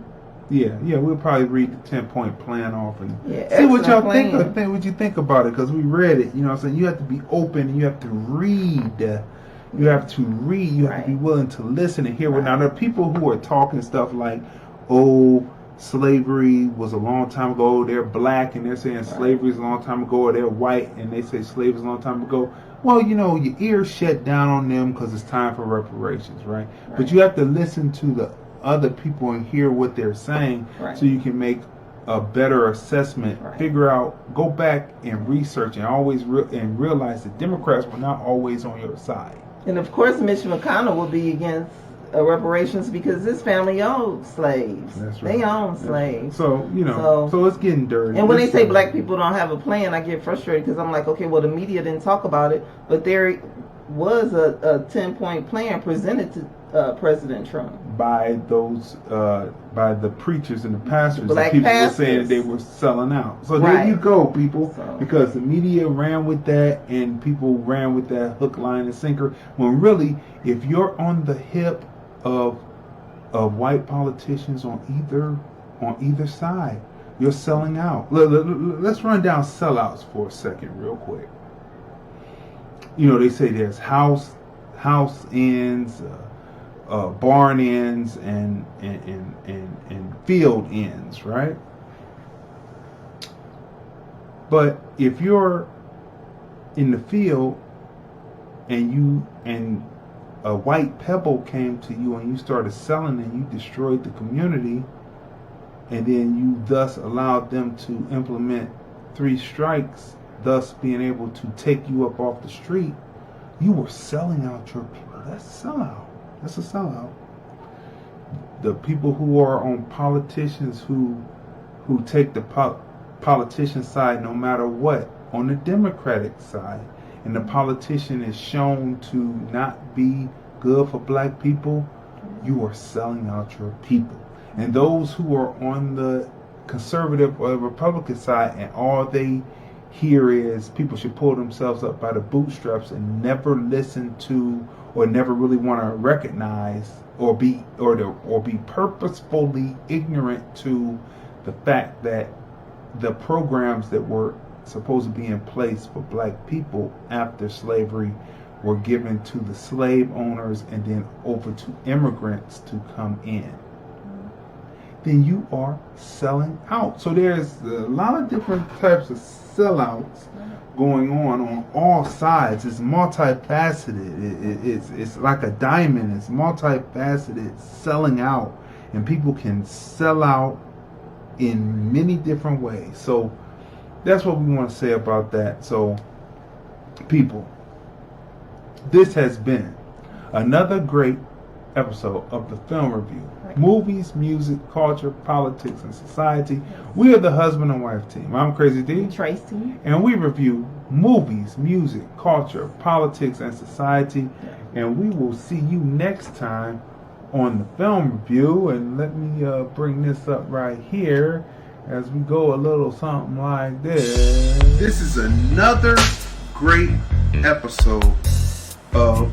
Speaker 10: Yeah, we'll probably read the 10-point plan off and
Speaker 6: see
Speaker 10: what y'all think. What you think about it, because we read it. You know what I'm saying? You have to be open and you have to read. You have to read. You have to be willing to listen and hear. Now, there are people who are talking stuff like, oh, slavery was a long time ago. They're black and they're saying slavery is a long time ago, or they're white and they say slavery is a long time ago. Well, you know, your ears shut down on them because it's time for reparations, right? But you have to listen to the other people and hear what they're saying so you can make a better assessment, figure out, go back and research and always realize that Democrats were not always on your side.
Speaker 6: And of course, Mitch McConnell will be against reparations because this family owned slaves.
Speaker 10: That's right.
Speaker 6: They own slaves.
Speaker 10: So, you know, so it's getting dirty.
Speaker 6: And when they say black people don't have a plan, I get frustrated because I'm like, okay, well, the media didn't talk about it, but there was a 10-point plan presented to President Trump
Speaker 10: by those by the preachers and the pastors.
Speaker 6: Black
Speaker 10: people
Speaker 6: pastors.
Speaker 10: were saying that they were selling out. So there you go, people, because the media ran with that and people ran with that hook, line, and sinker. When really, if you're on the hip of white politicians on either side, you're selling out. Let's run down sellouts for a second, real quick. You know, they say there's house ends, barn ends, and field ends, right? But if you're in the field and a white pebble came to you and you started selling and you destroyed the community, and then you thus allowed them to implement 3 strikes, thus being able to take you up off the street, you were selling out your people. That's a sellout. That's a sellout. The people who are on politicians who take the politician side no matter what, on the Democratic side, and the politician is shown to not be good for black people, you are selling out your people. And those who are on the conservative or Republican side and all they hear is people should pull themselves up by the bootstraps and never listen to or never really want to recognize or be purposefully ignorant to the fact that the programs that were supposed to be in place for black people after slavery were given to the slave owners and then over to immigrants to come in, then you are selling out. So there's a lot of different types of sellouts going on all sides. It's multifaceted. It's like a diamond. It's multifaceted selling out, and people can sell out in many different ways. So that's what we want to say about that. So, people, this has been another great episode of the Film Review. Movies, music, culture, politics, and society. We are the husband and wife team. I'm Crazy D.
Speaker 6: Tracey.
Speaker 10: And we review movies, music, culture, politics, and society. And we will see you next time on the Film Review. And let me bring this up right here as we go a little something like this. This is another great episode of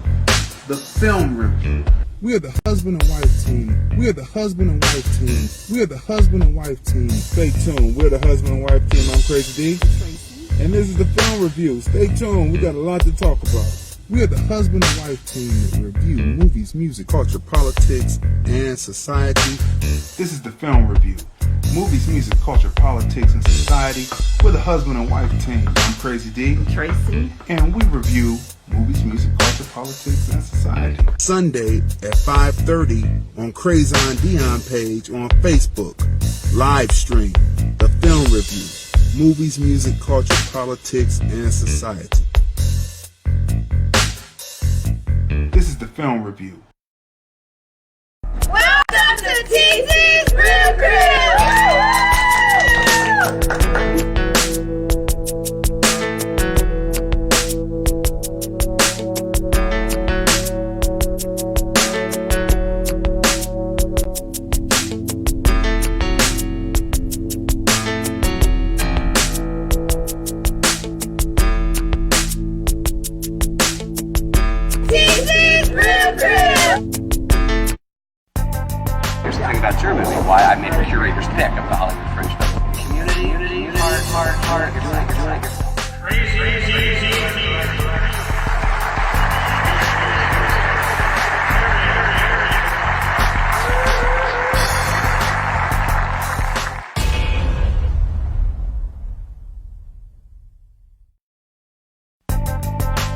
Speaker 10: the Film Review. We are the husband and wife team. We are the husband and wife team. We are the husband and wife team. Stay tuned. We're the husband and wife team. I'm Crazy D. Tracey. And this is the film review. Stay tuned. We got a lot to talk about. We are the husband and wife team that review movies, music, culture, politics, and society. This is the film review. Movies, music, culture, politics, and society. We're the husband and wife team. I'm Crazy D.
Speaker 6: Tracey.
Speaker 10: And we review movies, music, culture, politics, and society. Sunday at 5:30 on Crazy on Dion page on Facebook. Live stream. The film review. Movies, music, culture, politics, and society. This is the film review.
Speaker 14: Welcome to TT's Real Here's the thing about your movie, why I made a curator's pick of the Hollywood Fringe Festival. Community, heart,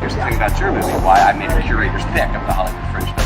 Speaker 14: Here's the thing about your movie, why I made a curator's pick of the Hollywood Fringe Festival.